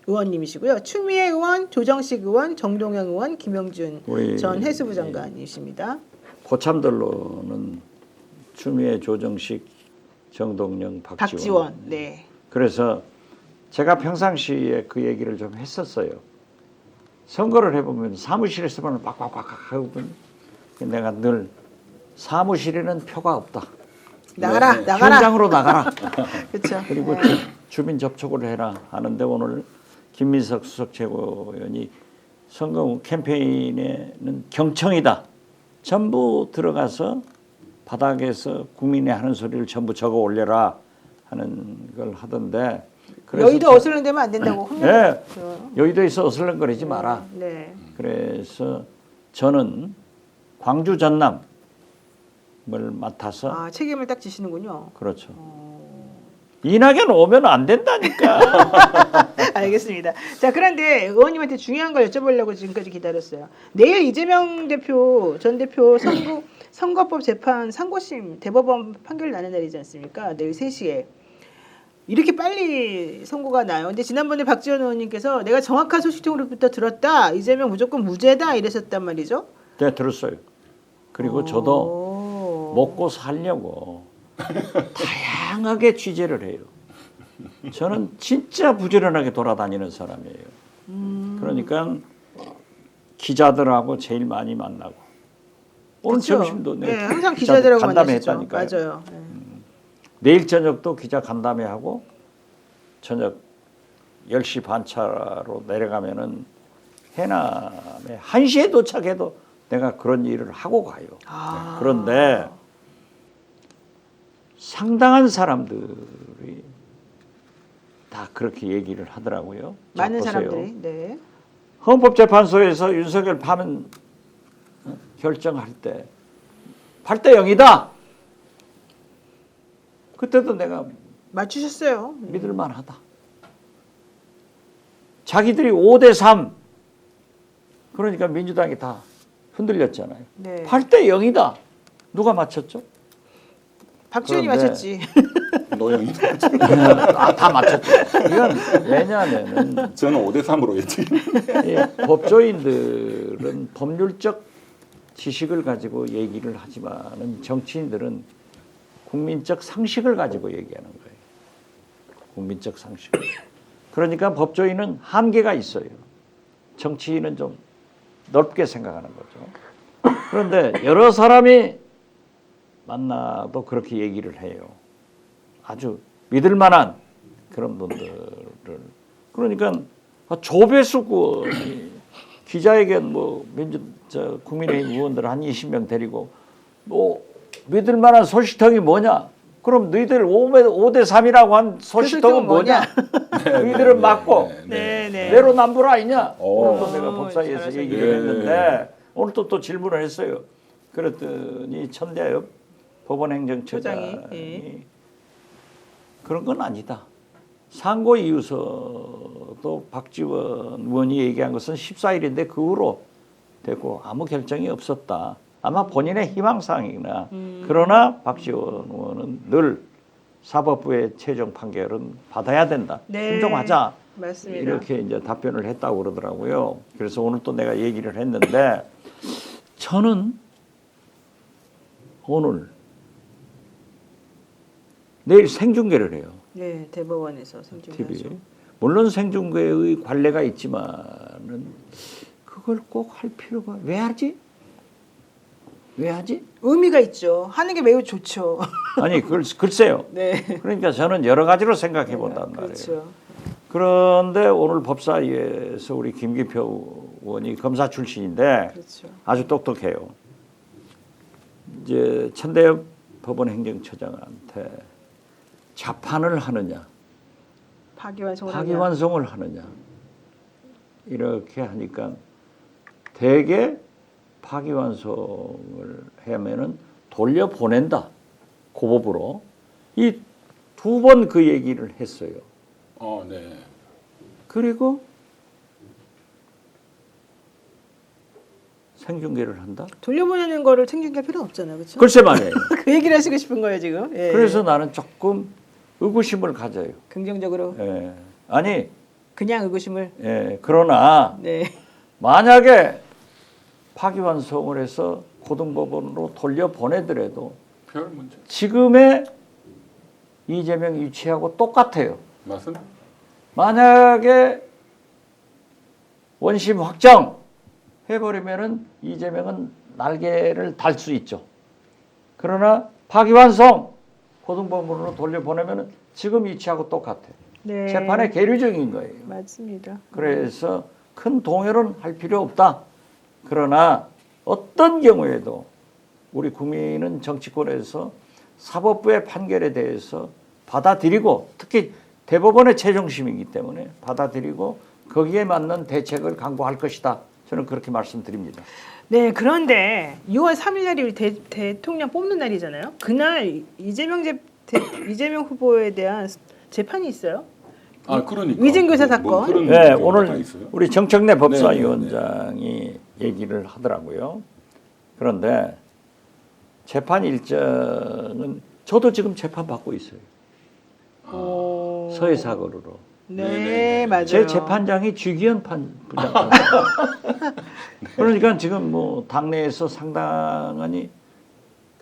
의원님이시고요. 추미애 의원, 조정식 의원, 정동영 의원, 김영준 우리 전 해수부 장관이십니다. 고참들로는 추미애, 조정식, 정동영, 박지원. 네. 그래서 제가 평상시에 그 얘기를 좀 했었어요. 선거를 해보면 사무실에서만 빡빡빡 하거든. 내가 늘 사무실에는 표가 없다. 나가라, 네. 나가라. 현장으로 나가라. 그렇죠. 그리고 네. 주민 접촉을 해라 하는데 오늘 김민석 수석 최고위원이 선거 캠페인에는 경청이다. 전부 들어가서 바닥에서 국민이 하는 소리를 전부 적어 올려라 하는 걸 하던데. 그래서 여의도 어슬렁대면 안 된다고. 네, 여의도에서 어슬렁거리지 마라. 네. 그래서 저는 광주 전남을 맡아서 아, 책임을 딱 지시는군요. 그렇죠. 이낙연 오면 안 된다니까. 알겠습니다. 자, 그런데 의원님한테 중요한 걸 여쭤보려고 지금까지 기다렸어요. 내일 이재명 대표 전 대표 선거법 재판 상고심 대법원 판결 나는 날이지 않습니까? 내일 3시에. 이렇게 빨리 선고가 나요. 근데 지난번에 박지원 의원님께서 내가 정확한 소식통으로부터 들었다. 이재명 무조건 무죄다 이랬었단 말이죠. 네, 들었어요. 그리고 저도 먹고 살려고 다양하게 취재를 해요. 저는 진짜 부지런하게 돌아다니는 사람이에요. 그러니까 기자들하고 제일 많이 만나고 오늘 그렇죠. 점심도 네, 항상 기자들하고 만나시죠. 간담회했다니까요. 맞아요. 네. 내일 저녁도 기자 간담회하고 저녁 10시 반차로 내려가면은 해남에 1시에 도착해도 내가 그런 일을 하고 가요. 아. 그런데 상당한 사람들이 다 그렇게 얘기를 하더라고요. 자, 많은 보세요. 사람들이. 네. 헌법재판소에서 윤석열 파면 결정할 때 8대 0이다. 그때도 내가 맞추셨어요. 믿을 만하다. 자기들이 5대 3. 그러니까 민주당이 다 흔들렸잖아요. 네. 8대 0이다. 누가 맞췄죠? 박지원이 그런데 맞췄지. 노영이 다 맞췄죠. 이건 왜냐하면은 저는 5대 3으로 했지. 이 법조인들은 법률적 지식을 가지고 얘기를 하지만은 정치인들은 국민적 상식을 가지고 얘기하는 거예요. 국민적 상식. 그러니까 법조인은 한계가 있어요. 정치인은 좀 넓게 생각하는 거죠. 그런데 여러 사람이 만나도 그렇게 얘기를 해요. 아주 믿을 만한 그런 분들을. 그러니까 조배수 의원이 기자회견 국민의힘 의원들 한 20명 데리고 믿을 만한 소식통이 뭐냐? 그럼 너희들 5대 3이라고 한 소식통은 뭐냐? 너희들은 맞고 네. 내로남불 아니냐? 오. 오늘도 내가 법사위에서 잘하셨네. 얘기를 했는데 오늘 또 질문을 했어요. 그랬더니 천대엽 법원행정처장이 예. 그런 건 아니다. 상고 이유서도 박지원 의원이 얘기한 것은 14일인데 그 후로 되고 아무 결정이 없었다. 아마 본인의 희망사항이구나. 그러나 박지원 의원은 늘 사법부의 최종 판결은 받아야 된다. 네. 순종하자. 맞습니다. 이렇게 이제 답변을 했다고 그러더라고요. 그래서 오늘 또 내가 얘기를 했는데 저는 오늘 내일 생중계를 해요. 네, 대법원에서 생중계하죠. TV. 물론 생중계의 관례가 있지만은 그걸 꼭 할 필요가 왜 하지? 왜 하지? 의미가 있죠. 하는 게 매우 좋죠. 아니 글쎄요. 네. 그러니까 저는 여러 가지로 생각해 본단 말이에요. 그렇죠. 그런데 오늘 법사위에서 우리 김기표 의원이 검사 출신인데 그렇죠. 아주 똑똑해요. 이제 천대엽 법원 행정처장한테 자판을 하느냐, 파기환송을 하느냐 이렇게 하니까 대개 파기환송을 하면은 돌려보낸다 고법으로 이 두 번 그 얘기를 했어요. 네. 그리고 생중계를 한다? 돌려보내는 거를 생중계할 필요 없잖아요, 그렇죠? 글쎄 말이에요. 그 얘기를 하시고 싶은 거예요 지금. 예. 그래서 나는 조금 의구심을 가져요. 긍정적으로 예. 아니, 그냥 의구심을. 예. 그러나 네. 만약에 파기환송을 해서 고등법원으로 돌려보내더라도 별 문제. 지금의 이재명 위치하고 똑같아요. 맞습니다. 만약에 원심 확정 해버리면은 이재명은 날개를 달 수 있죠. 그러나 파기환송 고등법원으로 돌려보내면은 지금 위치하고 똑같아요. 네. 재판의 계류적인 거예요. 맞습니다. 그래서 큰 동요는 할 필요 없다. 그러나 어떤 경우에도 우리 국민은 정치권에서 사법부의 판결에 대해서 받아들이고 특히 대법원의 최종심이기 때문에 받아들이고 거기에 맞는 대책을 강구할 것이다. 저는 그렇게 말씀드립니다. 네, 그런데 6월 3일 날이 우리 대통령 뽑는 날이잖아요. 그날 이재명 후보에 대한 재판이 있어요. 그러니까. 위증교사 사건. 그런 네, 경우가 오늘 있어요? 우리 정청래 네, 법사위원장이 얘기를 하더라고요. 그런데 재판 일정은 저도 지금 재판 받고 있어요. 오. 서해 사건으로. 네, 맞아요. 제 재판장이 주기현 부장. 그러니까 지금 뭐 당내에서 상당히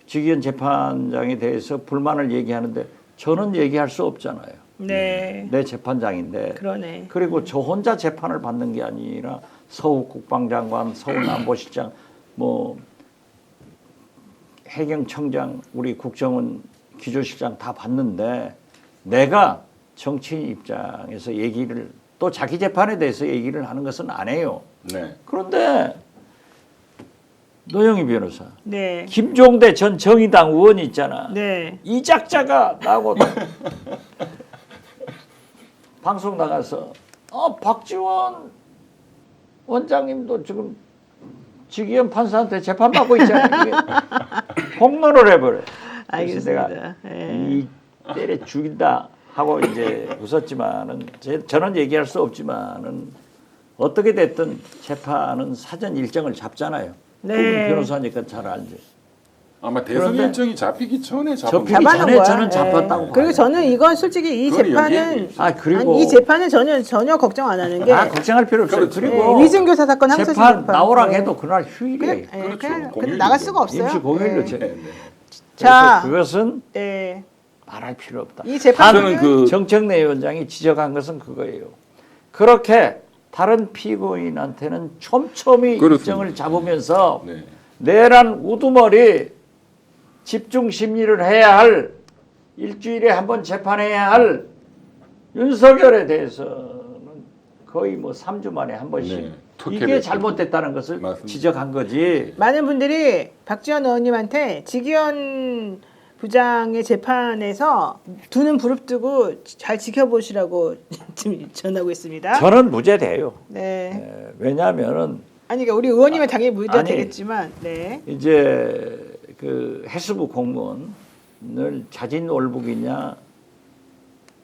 주기현 재판장에 대해서 불만을 얘기하는데 저는 얘기할 수 없잖아요. 네. 내 재판장인데. 그러네. 그리고 저 혼자 재판을 받는 게 아니라 서욱 국방장관, 서욱 안보실장, 뭐 해경청장, 우리 국정원 기조실장 다 받는데 내가 정치인 입장에서 얘기를 또 자기 재판에 대해서 얘기를 하는 것은 안 해요. 네. 그런데 노영희 변호사, 네. 김종대 전 정의당 의원 있잖아. 네. 이 작자가 나하고 방송 나가서 박지원 원장님도 지금 지기현 판사한테 재판받고 있잖아요. 이게 폭로를 해버려. 그래서 내가 알겠습니다. 예. 이 때려 죽인다 하고 이제 웃었지만은 저는 얘기할 수 없지만은 어떻게 됐든 재판은 사전 일정을 잡잖아요. 네. 네. 변호사니까 잘 알죠. 아마 대선 그런데 일정이 잡히기 전에 잡히기 잡은 전에 저는 잡았다고 그리고 봐요. 저는 이건 솔직히 이 그건 재판은 얘기해. 그리고 이 재판은 전혀 걱정 안 하는 게 걱정할 필요 없어요. 그렇죠. 그리고 위증교사 사건 항소심 재판 나오라 네. 해도 그날 휴일이에요. 그냥, 그렇죠. 그냥 공휴일이죠. 나갈 수가 없어요. 임시 공휴일로 네. 제. 네, 네. 자, 그것은 네. 말할 필요 없다. 이 재판은 저는 그 정청래 위원장이 지적한 것은 그거예요. 그렇게 다른 피고인한테는 촘촘히 그렇습니다. 일정을 잡으면서 네. 내란 우두머리 집중 심리를 해야 할 일주일에 한 번 재판해야 할 윤석열에 대해서는 거의 뭐 3주 만에 한 번씩 네, 이게 특혜를 잘못됐다는 것을 맞습니다. 지적한 거지. 많은 분들이 박지원 의원님한테 지기현 부장의 재판에서 두 눈 부릅뜨고 잘 지켜보시라고 지금 전하고 있습니다. 저는 무죄돼요. 네. 왜냐하면은 아니 그러니까 우리 의원님은 당연히 무죄 아니. 되겠지만, 네. 이제 그 해수부 공무원을 자진 월북이냐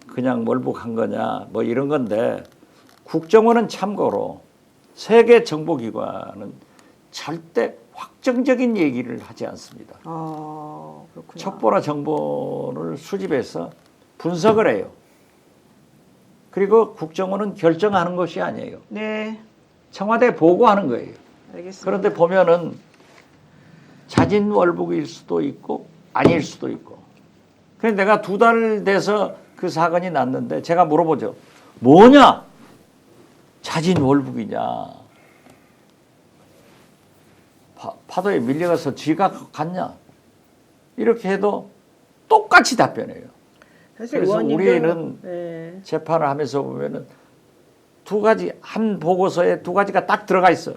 그냥 월북한 거냐 뭐 이런 건데 국정원은 참고로 세계 정보기관은 절대 확정적인 얘기를 하지 않습니다. 그렇구나. 첩보나 정보를 수집해서 분석을 해요. 그리고 국정원은 결정하는 것이 아니에요. 네. 청와대에 보고하는 거예요. 알겠습니다. 그런데 보면은 자진 월북일 수도 있고 아닐 수도 있고. 그래서 내가 2달 돼서 그 사건이 났는데 제가 물어보죠. 뭐냐? 자진 월북이냐? 파도에 밀려가서 쥐가 갔냐? 이렇게 해도 똑같이 답변해요. 사실 그래서 의원님도 우리는 네. 재판을 하면서 보면은 두 가지 한 보고서에 두 가지가 딱 들어가 있어.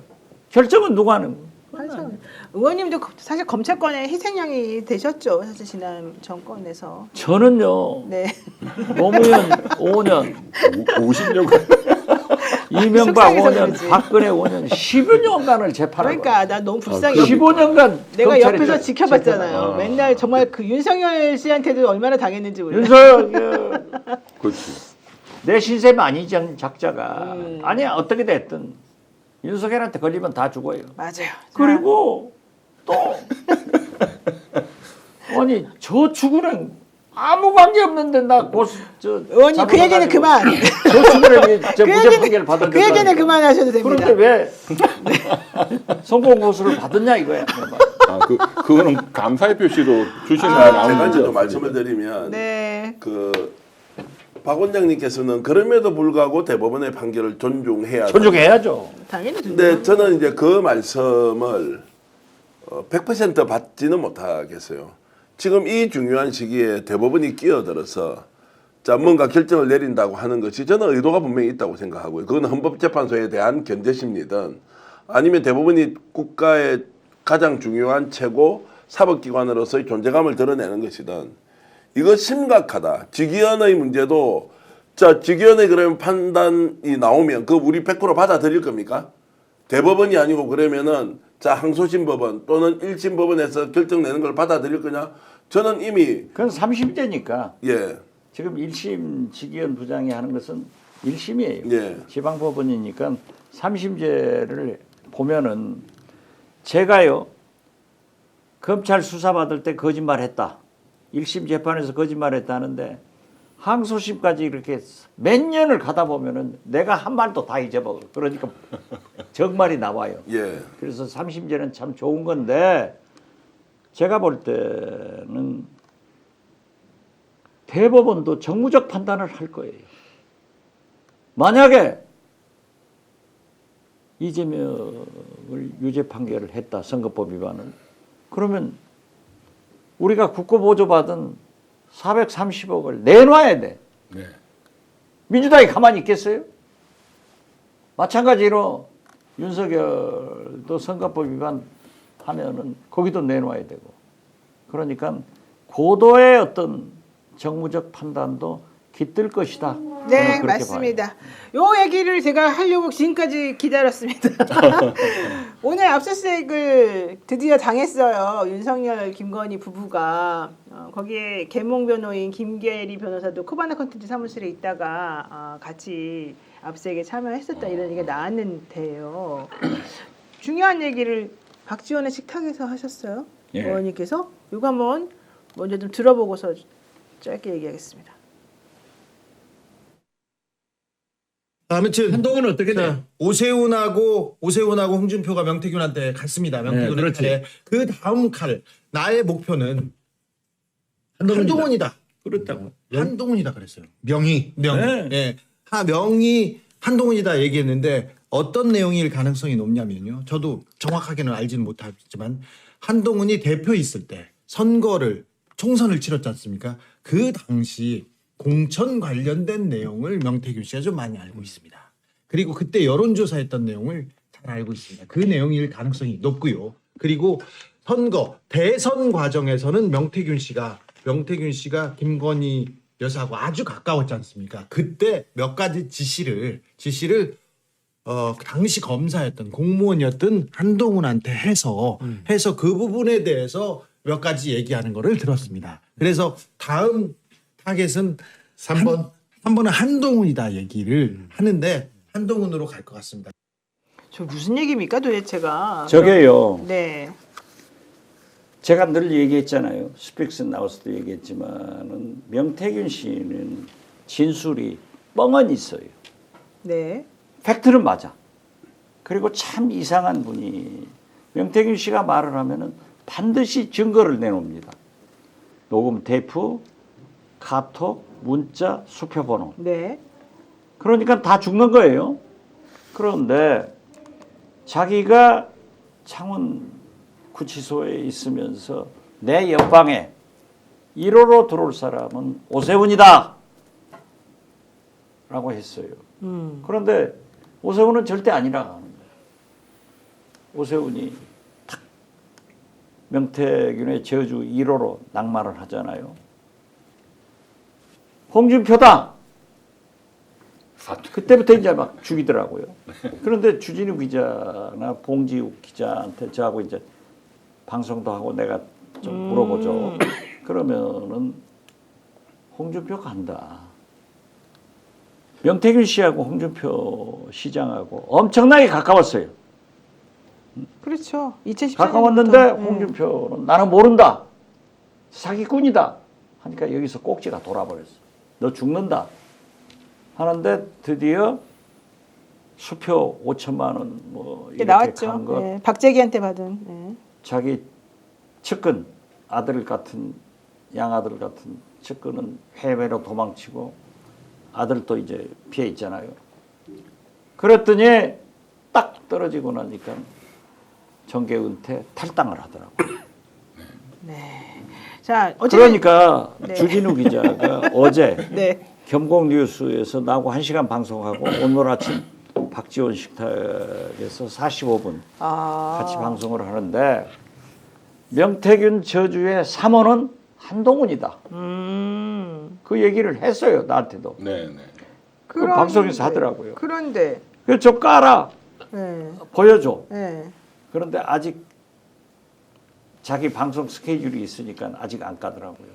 결정은 누가 하는 거야? 항상 의원님도 사실 검찰권의 희생양이 되셨죠. 사실 지난 정권에서. 저는요 네. 노무현 5년, 50년 이명박 속상해서 5년, 그러지. 박근혜 5년, 10여년간을 재판을 그러니까 나 너무 불쌍해. 15년간 내가 검찰이 옆에서 지켜봤잖아요. 아. 맨날 정말 그 윤석열 씨한테도 얼마나 당했는지 몰라. 윤석열 그렇지. 내 신세 많이 진 작자가 아니야 어떻게 됐든 윤석열한테 걸리면 다 죽어요. 맞아요. 그리고 또 아니 저축은행 아무 관계 없는데 나 고수 저 의원님 그 얘기는 그만. 저축은행이 저 무죄 판결 받은 그 얘기는 그만하셔도 됩니다. 그런데 왜 성공 고수를 받았냐 이거야. 내 말. 아, 그거는 감사의 표시로 주시는 아, 아무 제가 문제 이제 좀 없습니다. 말씀을 드리면 네. 박 원장님께서는 그럼에도 불구하고 대법원의 판결을 존중해야 존중해야죠. 당연히 근데 저는 이제 그 말씀을 100% 받지는 못하겠어요. 지금 이 중요한 시기에 대법원이 끼어들어서 자 뭔가 결정을 내린다고 하는 것이 저는 의도가 분명히 있다고 생각하고요. 그건 헌법재판소에 대한 견제심이든 아니면 대법원이 국가의 가장 중요한 최고 사법기관으로서의 존재감을 드러내는 것이든 이거 심각하다. 직위원의 문제도 자 직위원의 그러면 판단이 나오면 그 우리 100% 받아들일 겁니까? 대법원이 아니고 그러면은 자 항소심 법원 또는 1심 법원에서 결정 내는 걸 받아들일 거냐? 저는 이미 그건 30대니까 예. 지금 1심 직위원 부장이 하는 것은 1심이에요. 예. 지방법원이니까 3심제를 보면은 제가요 검찰 수사받을 때 거짓말했다. 1심 재판에서 거짓말했다 하는데 항소심까지 이렇게 몇 년을 가다 보면은 내가 한 말도 다 잊어버려. 그러니까 정말이 나와요. 예. 그래서 3심제는 참 좋은 건데 제가 볼 때는 대법원도 정무적 판단을 할 거예요. 만약에 이재명을 유죄 판결을 했다. 선거법 위반을. 그러면 우리가 국고보조 받은 430억을 내놔야 돼. 네. 민주당이 가만히 있겠어요? 마찬가지로 윤석열도 선거법 위반하면은 거기도 내놔야 되고. 그러니까 고도의 어떤 정무적 판단도 깃들 것이다. 네, 저는 그렇게 맞습니다. 요 얘기를 제가 하려고 지금까지 기다렸습니다. 오늘 압수수색을 드디어 당했어요. 윤석열, 김건희 부부가. 거기에 계몽 변호인 김계리 변호사도 코바나 컨텐츠 사무실에 있다가 같이 압수수색에 참여했었다 이런 얘기가 나왔는데요. 중요한 얘기를 박지원의 식탁에서 하셨어요. 예. 의원님께서. 이거 한번 먼저 좀 들어보고서 짧게 얘기하겠습니다. 아무튼 한동훈은 어떻게 돼? 오세훈하고 홍준표가 명태균한테 갔습니다. 명태균의 그렇지. 칼에 그 다음 칼 나의 목표는 한동훈이다. 그렇다고. 한동훈이다 그랬어요. 명의. 네. 예. 명의 한동훈이다 얘기했는데 어떤 내용일 가능성이 높냐면요. 저도 정확하게는 알지는 못하지만 한동훈이 대표 있을 때 선거를 총선을 치렀지 않습니까? 그 당시 공천 관련된 내용을 명태균 씨가 좀 많이 알고 있습니다. 그리고 그때 여론조사했던 내용을 잘 알고 있습니다. 그 내용일 가능성이 높고요. 그리고 선거 대선 과정에서는 명태균 씨가 김건희 여사하고 아주 가까웠지 않습니까? 그때 몇 가지 지시를 당시 검사였던 공무원이었던 한동훈한테 해서 그 부분에 대해서 몇 가지 얘기하는 거를 들었습니다. 그래서 다음 타겟은 3번은 한동훈이다 얘기를 하는데 한동훈으로 갈 것 같습니다. 저 무슨 얘기입니까 도대체가? 저게요. 네. 제가 늘 얘기했잖아요. 스픽스 나와서도 얘기했지만은 명태균 씨는 진술이 뻥은 있어요. 네. 팩트는 맞아. 그리고 참 이상한 분이 명태균 씨가 말을 하면은 반드시 증거를 내놓습니다. 녹음 테이프, 카톡, 문자, 수표번호. 네. 그러니까 다 죽는 거예요. 그런데 자기가 창원 구치소에 있으면서 내 옆방에 1호로 들어올 사람은 오세훈이다 라고 했어요. 그런데 오세훈은 절대 아니라고 하는 거예요. 오세훈이 탁 명태균의 저주 1호로 낙마를 하잖아요. 홍준표다. 그때부터 이제 막 죽이더라고요. 그런데 주진우 기자나 봉지욱 기자한테 저하고 이제 방송도 하고 내가 좀 물어보죠. 그러면은 홍준표 간다. 명태균 씨하고 홍준표 시장하고 엄청나게 가까웠어요. 그렇죠. 2014년부터. 가까웠는데 홍준표는 나는 모른다. 사기꾼이다. 하니까 여기서 꼭지가 돌아버렸어. 너 죽는다. 하는데 드디어 수표 5천만 원 뭐 이렇게 나왔죠. 간 것. 네, 박재기한테 받은. 네. 자기 측근 아들 같은 양아들 같은 측근은 해외로 도망치고 아들도 이제 피해 있잖아요. 그랬더니 딱 떨어지고 나니까 정계 은퇴 탈당을 하더라고요. 자, 어쨌든 그러니까 네. 주진우 기자가 어제 네. 겸공 뉴스에서 나하고 1시간 방송하고 오늘 아침 박지원 식탁에서 45분 같이 방송을 하는데 명태균 저주의 3호는 한동훈이다. 그 얘기를 했어요. 나한테도. 네, 네. 그 방송에서 하더라고요. 그런데 그래서 좀 깔아. 네. 보여줘. 네. 그런데 아직 자기 방송 스케줄이 있으니까 아직 안 까더라고요.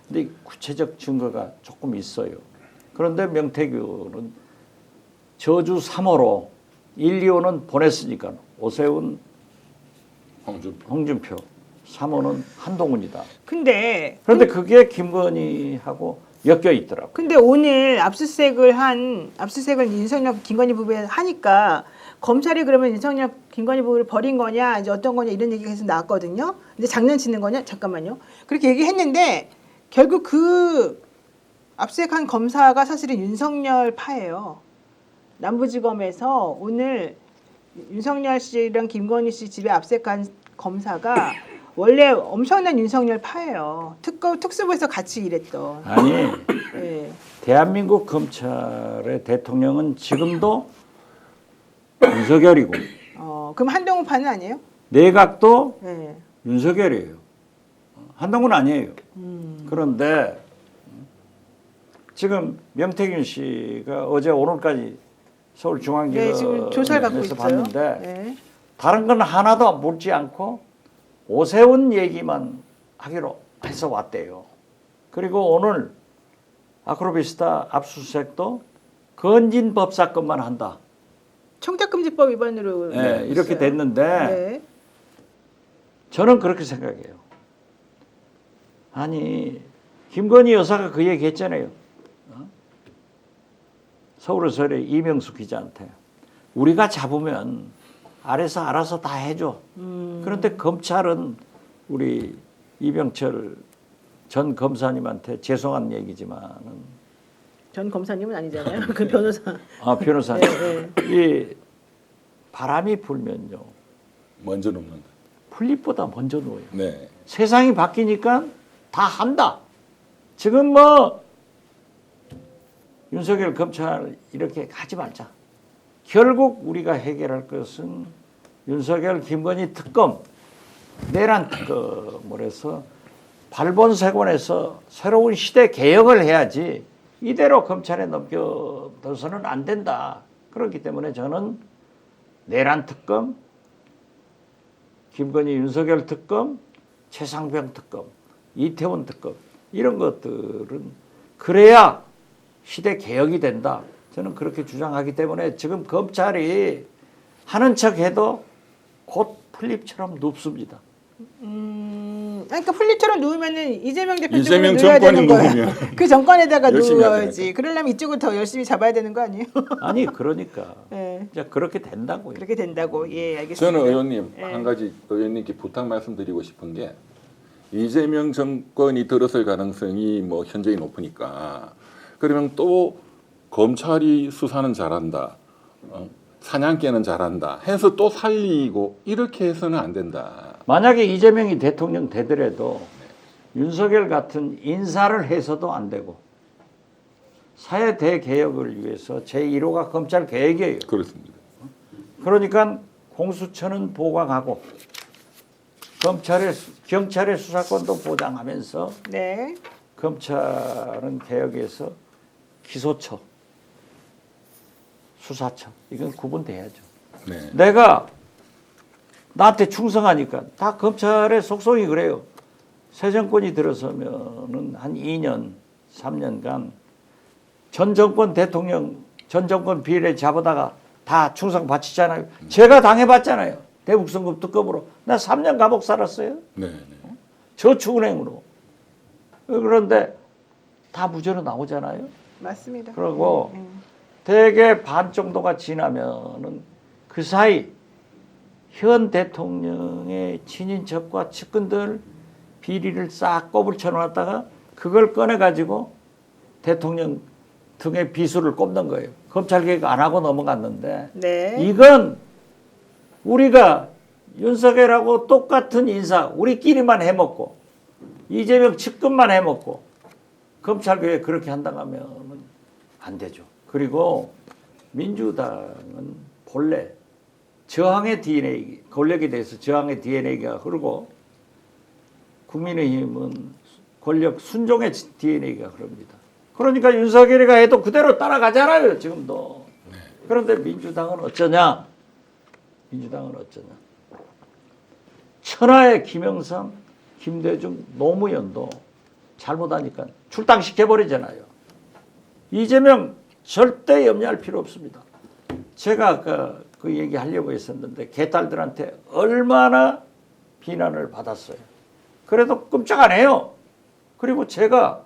근데 구체적 증거가 조금 있어요. 그런데 명태균은 저주 3호로 1, 2호는 보냈으니까 오세훈, 홍준표 3호는 한동훈이다. 근데 그런데 그게 김건희하고 엮여 있더라고요. 근데 오늘 압수수색을 윤석열 김건희 부부에 하니까 검찰이 그러면 윤석열 김건희 부부를 버린 거냐 이제 어떤 거냐 이런 얘기가 계속 나왔거든요. 근데 장난치는 거냐 잠깐만요. 그렇게 얘기했는데 결국 그 압수수색한 검사가 사실은 윤석열 파예요. 남부지검에서 오늘 윤석열 씨랑 김건희 씨 집에 압수수색한 검사가 원래 엄청난 윤석열 파예요. 특수부에서 같이 일했던. 아니 네. 대한민국 검찰의 대통령은 지금도 윤석열이고 그럼 한동훈 파는 아니에요? 내각도 네. 윤석열이에요. 한동훈 아니에요. 그런데 지금 명태균 씨가 어제 오늘까지 네, 서울중앙지검에서 지금 조사를 받고 있어요. 봤는데 네. 다른 건 하나도 묻지 않고 오세훈 얘기만 하기로 해서 왔대요. 그리고 오늘 아크로비스타 압수수색도 건진 법사건만 한다. 청탁금지법 위반으로 네, 이렇게 했어요. 됐는데 네. 저는 그렇게 생각해요. 아니 김건희 여사가 그 얘기 했잖아요. 서울의설의 이명숙 기자한테 우리가 잡으면 아래서 알아서 다 해줘. 그런데 검찰은 우리 이병철 전 검사님한테 죄송한 얘기지만은 전 검사님은 아니잖아요. 그 변호사. 아 변호사님 네, 이 바람이 불면요 먼저 눕는다. 풀잎보다 먼저 누워요. 네. 세상이 바뀌니까 다 한다. 지금 뭐 윤석열 검찰 이렇게 가지 말자. 결국 우리가 해결할 것은 윤석열 김건희 특검, 내란 특검을 해서 발본색원에서 새로운 시대 개혁을 해야지 이대로 검찰에 넘겨둬서는 안 된다. 그렇기 때문에 저는 내란 특검, 김건희 윤석열 특검, 최상병 특검, 이태원 특검 이런 것들은 그래야 시대 개혁이 된다. 저는 그렇게 주장하기 때문에 지금 검찰이 하는 척해도 곧 풀립처럼 눕습니다. 그러니까 풀립처럼 누우면은 이재명 대표 쪽으로 이재명 누워야 되는 정권이 거야. 누우면. 그 정권에다가 열심히 해야 누워야지. 그러려면 이쪽을 더 열심히 잡아야 되는 거 아니에요? 아니 그러니까 네. 이제 그렇게 된다고요. 그렇게 된다고. 예, 알겠습니다. 저는 의원님 네. 한 가지 의원님께 부탁 말씀드리고 싶은 게 이재명 정권이 들어설 가능성이 뭐 현저히 높으니까 그러면 또 검찰이 수사는 잘한다, 사냥개는 잘한다 해서 또 살리고 이렇게 해서는 안 된다. 만약에 이재명이 대통령 되더라도 윤석열 같은 인사를 해서도 안 되고 사회 대개혁을 위해서 제1호가 검찰 개혁이에요. 그렇습니다. 그러니까 공수처는 보강하고 경찰의 수사권도 보장하면서 네. 검찰은 개혁해서 기소처, 수사처 이건 구분돼야죠. 네. 내가 나한테 충성하니까 다 검찰의 속성이 그래요. 새 정권이 들어서면은 한 2년, 3년간 전 정권 대통령, 전 정권 비례 잡아다가 다 충성 바치잖아요. 제가 당해봤잖아요. 대북선거 특검으로. 나 3년 감옥 살았어요. 네. 저축은행으로. 그런데 다 무죄로 나오잖아요. 맞습니다. 그리고 대개 반 정도가 지나면은 그 사이 현 대통령의 친인척과 측근들 비리를 싹 꼽을 쳐놨다가 그걸 꺼내가지고 대통령 등의 비수를 꼽는 거예요. 검찰 개혁 안 하고 넘어갔는데 네. 이건 우리가 윤석열하고 똑같은 인사 우리끼리만 해먹고 이재명 측근만 해먹고 검찰 개혁 그렇게 한다고 하면 안 되죠. 그리고 민주당은 본래 저항의 DNA, 권력에 대해서 저항의 DNA가 흐르고 국민의힘은 권력 순종의 DNA가 흐릅니다. 그러니까 윤석열이가 해도 그대로 따라가잖아요, 지금도. 그런데 민주당은 어쩌냐? 민주당은 어쩌냐? 천하의 김영삼, 김대중, 노무현도 잘못하니까 출당시켜버리잖아요. 이재명 절대 염려할 필요 없습니다. 제가 아까 그 얘기 하려고 했었는데 개딸들한테 얼마나 비난을 받았어요. 그래도 끔찍 안 해요. 그리고 제가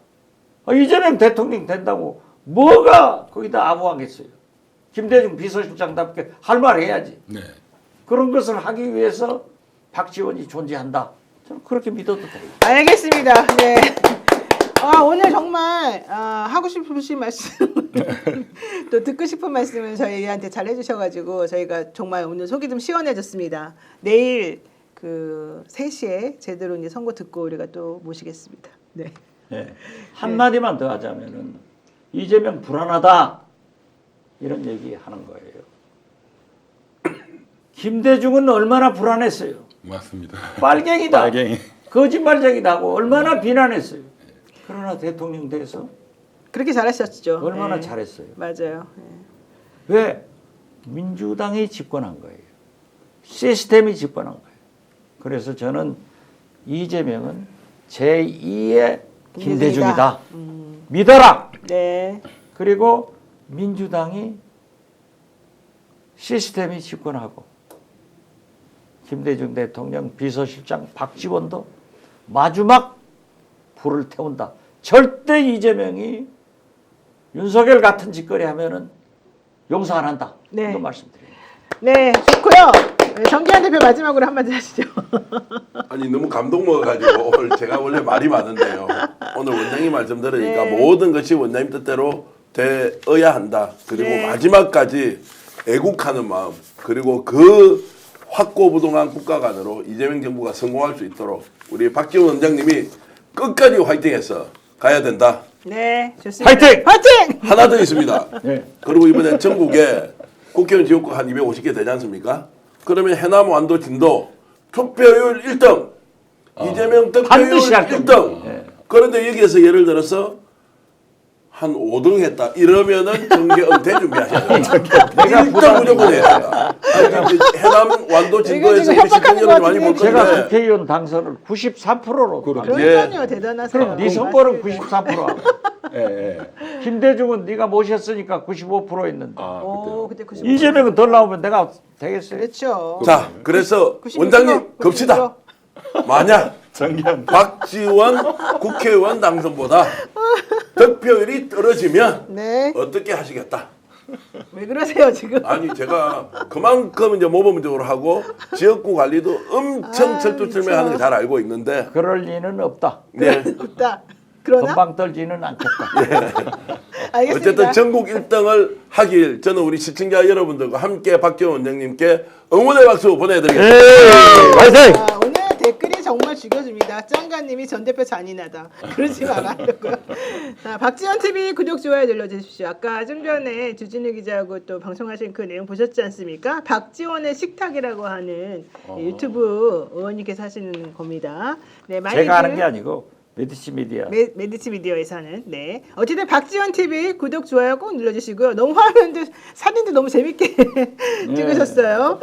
이재명 대통령 된다고 뭐가 거기다 아부하겠어요. 김대중 비서실장답게 할 말 해야지. 네. 그런 것을 하기 위해서 박지원이 존재한다. 저는 그렇게 믿어도 돼요. 알겠습니다. 네. 오늘 정말 하고 싶으신 말씀 또 듣고 싶은 말씀을 저희한테 잘 해주셔가지고 저희가 정말 오늘 속이 좀 시원해졌습니다. 내일 그 3시에 제대로 이제 선고 듣고 우리가 또 모시겠습니다. 네. 네. 한마디만 더 하자면은 이재명 불안하다 이런 얘기 하는 거예요. 김대중은 얼마나 불안했어요. 맞습니다. 빨갱이다. 빨갱이. 거짓말쟁이다고 얼마나 비난했어요. 그러나 대통령 돼서 그렇게 잘하셨죠. 얼마나 네. 잘했어요. 맞아요. 네. 왜? 민주당이 집권한 거예요. 시스템이 집권한 거예요. 그래서 저는 이재명은 제2의 김대중이다. 믿어라. 네. 그리고 민주당이 시스템이 집권하고 김대중 대통령 비서실장 박지원도 마지막 불을 태운다. 절대 이재명이 윤석열 같은 짓거리 하면은 용서 안 한다. 네. 이거 말씀드립니다. 네, 좋고요. 정기환 대표 마지막으로 한마디 하시죠. 아니 너무 감동 먹어가지고 오늘 제가 원래 말이 많은데요. 오늘 원장님 말씀 들으니까 네. 모든 것이 원장님 뜻대로 되어야 한다. 그리고 네. 마지막까지 애국하는 마음 그리고 그 확고부동한 국가관으로 이재명 정부가 성공할 수 있도록 우리 박지원 원장님이 끝까지 화이팅해서 가야 된다. 네, 좋습니다. 화이팅! 화이팅! 하나 더 있습니다. 네. 그리고 이번에 전국에 국회의원 지역구 한 250개 되지 않습니까? 그러면 해남, 완도, 진도 투표율 1등, 이재명 득표율 반드시 할 겁니다. 1등. 네. 그런데 여기에서 예를 들어서 한 5등 했다. 이러면은 정계 은퇴 준비하셔야 됩니다. 1등 무조건 해야 돼요. 해남, 완도, 진도에서 지금 우리 협박하는 시청자들이 것 많이 볼 같은데. 제가 건데 국회의원 당선을 94%로 그러니까요, 대단하세요. 그럼 네 선거는 94%하고 예, 예. 김대중은 네가 모셨으니까 95% 했는데 아, 오, 그때요. 그때 95%. 이재명은 덜 나오면 내가 되겠어요? 그렇죠. 자, 그래서 96%, 원장님 겁시다. 만약 정기한 박지원 국회의원 당선보다 득표율이 떨어지면 네. 어떻게 하시겠다? 왜 그러세요 지금? 아니 제가 그만큼 이제 모범적으로 하고 지역구 관리도 엄청 철두철미하는 거 잘 알고 있는데 그럴 리는 없다. 네. 없다. 그러나 금방 떨지는 않겠다. 알겠습니다. 어쨌든 전국 1등을 하길 저는 우리 시청자 여러분들과 함께 박지원 원장님께 응원의 박수 보내드리겠습니다. 화이팅! 오늘 댓글이 정말 죽여줍니다. 짱가님이 전 대표 잔인하다. 그러지 말아요고요. 자, 박지원 TV 구독 좋아요 눌러주십시오. 아까 좀 전에 주진우 기자하고 또 방송하신 그 내용 보셨지 않습니까? 박지원의 식탁이라고 하는 유튜브 의원님께서 하시는 겁니다. 네, 제가 하는 게 아니고 메디치 미디어. 메디치 미디어에서 하는. 네. 어쨌든 박지원 TV 구독 좋아요 꼭 눌러주시고요. 너무 화면도 사진도 너무 재밌게 찍으셨어요.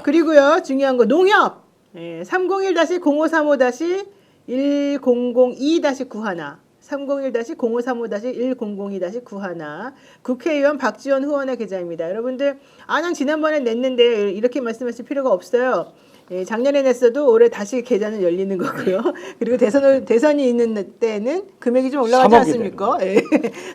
그리고요 중요한 거 농협. 301-0535-1002-91 301-0535-1002-91 국회의원 박지원 후원의 계좌입니다. 여러분들 난 지난번에 냈는데 이렇게 말씀하실 필요가 없어요. 작년에 냈어도 올해 다시 계좌는 열리는 거고요. 그리고 대선이 있는 때는 금액이 좀 올라가지 3억이 않습니까?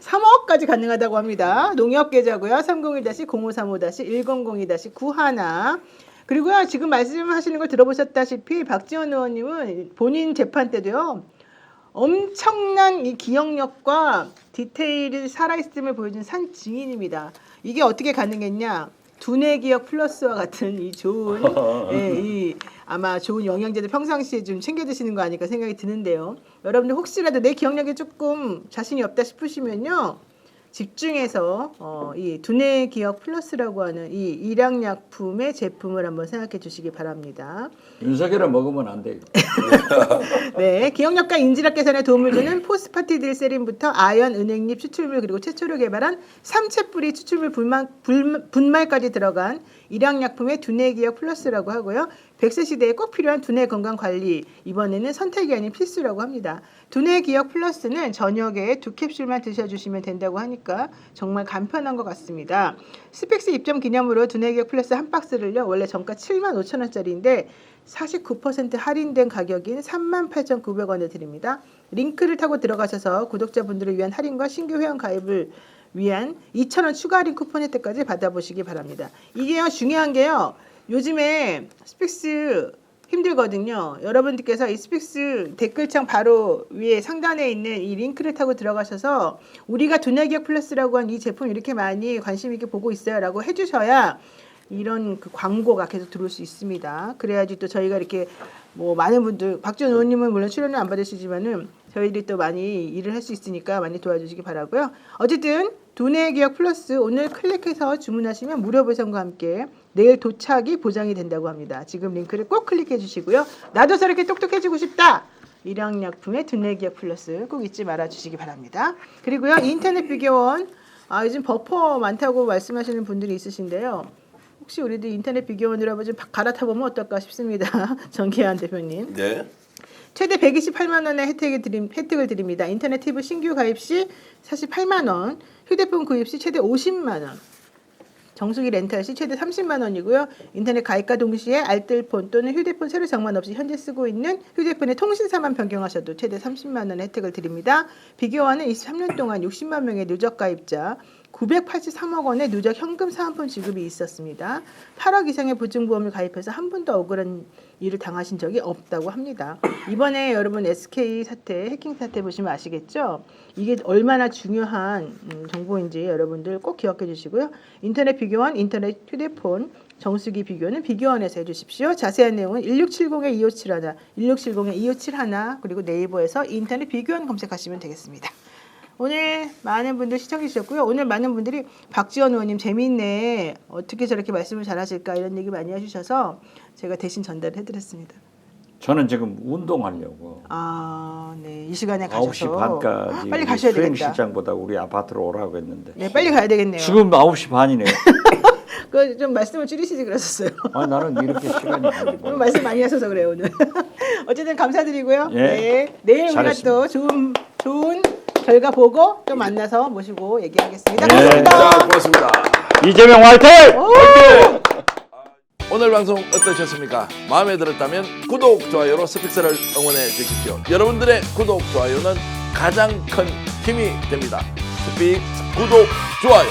3억까지 가능하다고 합니다. 농협 계좌고요. 301-0535-1002-91 그리고요, 지금 말씀하시는 걸 들어보셨다시피 박지원 의원님은 본인 재판 때도요, 엄청난 이 기억력과 디테일이 살아있음을 보여준 산 증인입니다. 이게 어떻게 가능했냐? 두뇌 기억 플러스와 같은 이 좋은, 이 아마 좋은 영양제들 평상시에 좀 챙겨 드시는 거 아닐까 생각이 드는데요. 여러분들 혹시라도 내 기억력에 조금 자신이 없다 싶으시면요. 집중해서 이 두뇌 기억 플러스라고 하는 이 일양약품의 제품을 한번 생각해 주시기 바랍니다. 윤석열은 먹으면 안 돼요. 네, 기억력과 인지력 개선에 도움을 주는 포스파티딜세린부터 아연, 은행잎 추출물 그리고 최초로 개발한 삼채뿌리 추출물 분말까지 들어간 일양약품의 두뇌 기억 플러스라고 하고요. 100세 시대에 꼭 필요한 두뇌 건강 관리, 이번에는 선택이 아닌 필수라고 합니다. 두뇌 기억 플러스는 저녁에 2캡슐만 드셔주시면 된다고 하니까 정말 간편한 것 같습니다. 스펙스 입점 기념으로 두뇌 기억 플러스 한 박스를요, 원래 정가 75,000원짜리인데 49% 할인된 가격인 38,900원에 드립니다. 링크를 타고 들어가셔서 구독자분들을 위한 할인과 신규 회원 가입을 위한 2,000원 추가 할인 쿠폰 혜택까지 받아보시기 바랍니다. 이게요, 중요한 게요, 요즘에 스픽스 힘들거든요. 여러분들께서 이 스픽스 댓글창 바로 위에 상단에 있는 이 링크를 타고 들어가셔서 우리가 두뇌 기억 플러스라고 한 이 제품 이렇게 많이 관심 있게 보고 있어요 라고 해주셔야 이런 그 광고가 계속 들어올 수 있습니다. 그래야지 또 저희가 이렇게 뭐 많은 분들, 박지원 의원님은 물론 출연을 안 받으시지만은 저희들이 또 많이 일을 할 수 있으니까 많이 도와주시기 바라고요. 어쨌든 두뇌 기억 플러스 오늘 클릭해서 주문하시면 무료 배송과 함께 내일 도착이 보장이 된다고 합니다. 지금 링크를 꼭 클릭해 주시고요. 나도 저렇게 똑똑해지고 싶다. 일양약품의 두뇌 기억 플러스 꼭 잊지 말아 주시기 바랍니다. 그리고요, 인터넷 비교원, 요즘 버퍼 많다고 말씀하시는 분들이 있으신데요. 혹시 우리도 인터넷 비교원으로 한번 좀 갈아타 보면 어떨까 싶습니다. 정기환 대표님. 네. 최대 128만 원의 혜택을 드립니다. 인터넷 TV 신규 가입 시 48만 원, 휴대폰 구입 시 최대 50만 원, 정수기 렌탈 시 최대 30만 원이고요. 인터넷 가입과 동시에 알뜰폰 또는 휴대폰 새로 장만 없이 현재 쓰고 있는 휴대폰의 통신사만 변경하셔도 최대 30만 원의 혜택을 드립니다. 비교원은 23년 동안 60만 명의 누적 가입자, 983억 원의 누적 현금 사은품 지급이 있었습니다. 8억 이상의 보증보험을 가입해서 한 번도 억울한 일을 당하신 적이 없다고 합니다. 이번에 여러분 SK 사태, 해킹 사태 보시면 아시겠죠? 이게 얼마나 중요한 정보인지 여러분들 꼭 기억해 주시고요. 인터넷 비교원, 인터넷 휴대폰, 정수기 비교는 비교원에서 해주십시오. 자세한 내용은 1670-2571, 1670-2571 그리고 네이버에서 인터넷 비교원 검색하시면 되겠습니다. 오늘 많은 분들 시청해 주셨고요. 오늘 많은 분들이 박지원 의원님 재미있네. 어떻게 저렇게 말씀을 잘하실까 이런 얘기 많이 해주셔서 제가 대신 전달해 드렸습니다. 저는 지금 운동하려고. 네. 이 시간에 가셔서 9시 반까지 빨리 가셔야 되겠다. 수행실장보다 우리 아파트로 오라고 했는데. 네, 빨리 가야 되겠네요. 지금 9시 반이네요. 그 좀 말씀을 줄이시지 그러셨어요. 나는 이렇게 시간이 가는 오늘 말씀 많이 하셔서 그래요 오늘. 어쨌든 감사드리고요. 예. 네, 내일 우리가 잘했습니다. 또 좋은 결과 보고 또 만나서 모시고 얘기하겠습니다. 네. 고맙습니다. 자, 고맙습니다. 이재명 화이팅! 오늘 방송 어떠셨습니까? 마음에 들었다면 구독, 좋아요로 스픽스를 응원해 주십시오. 여러분들의 구독, 좋아요는 가장 큰 힘이 됩니다. 스픽스 구독, 좋아요.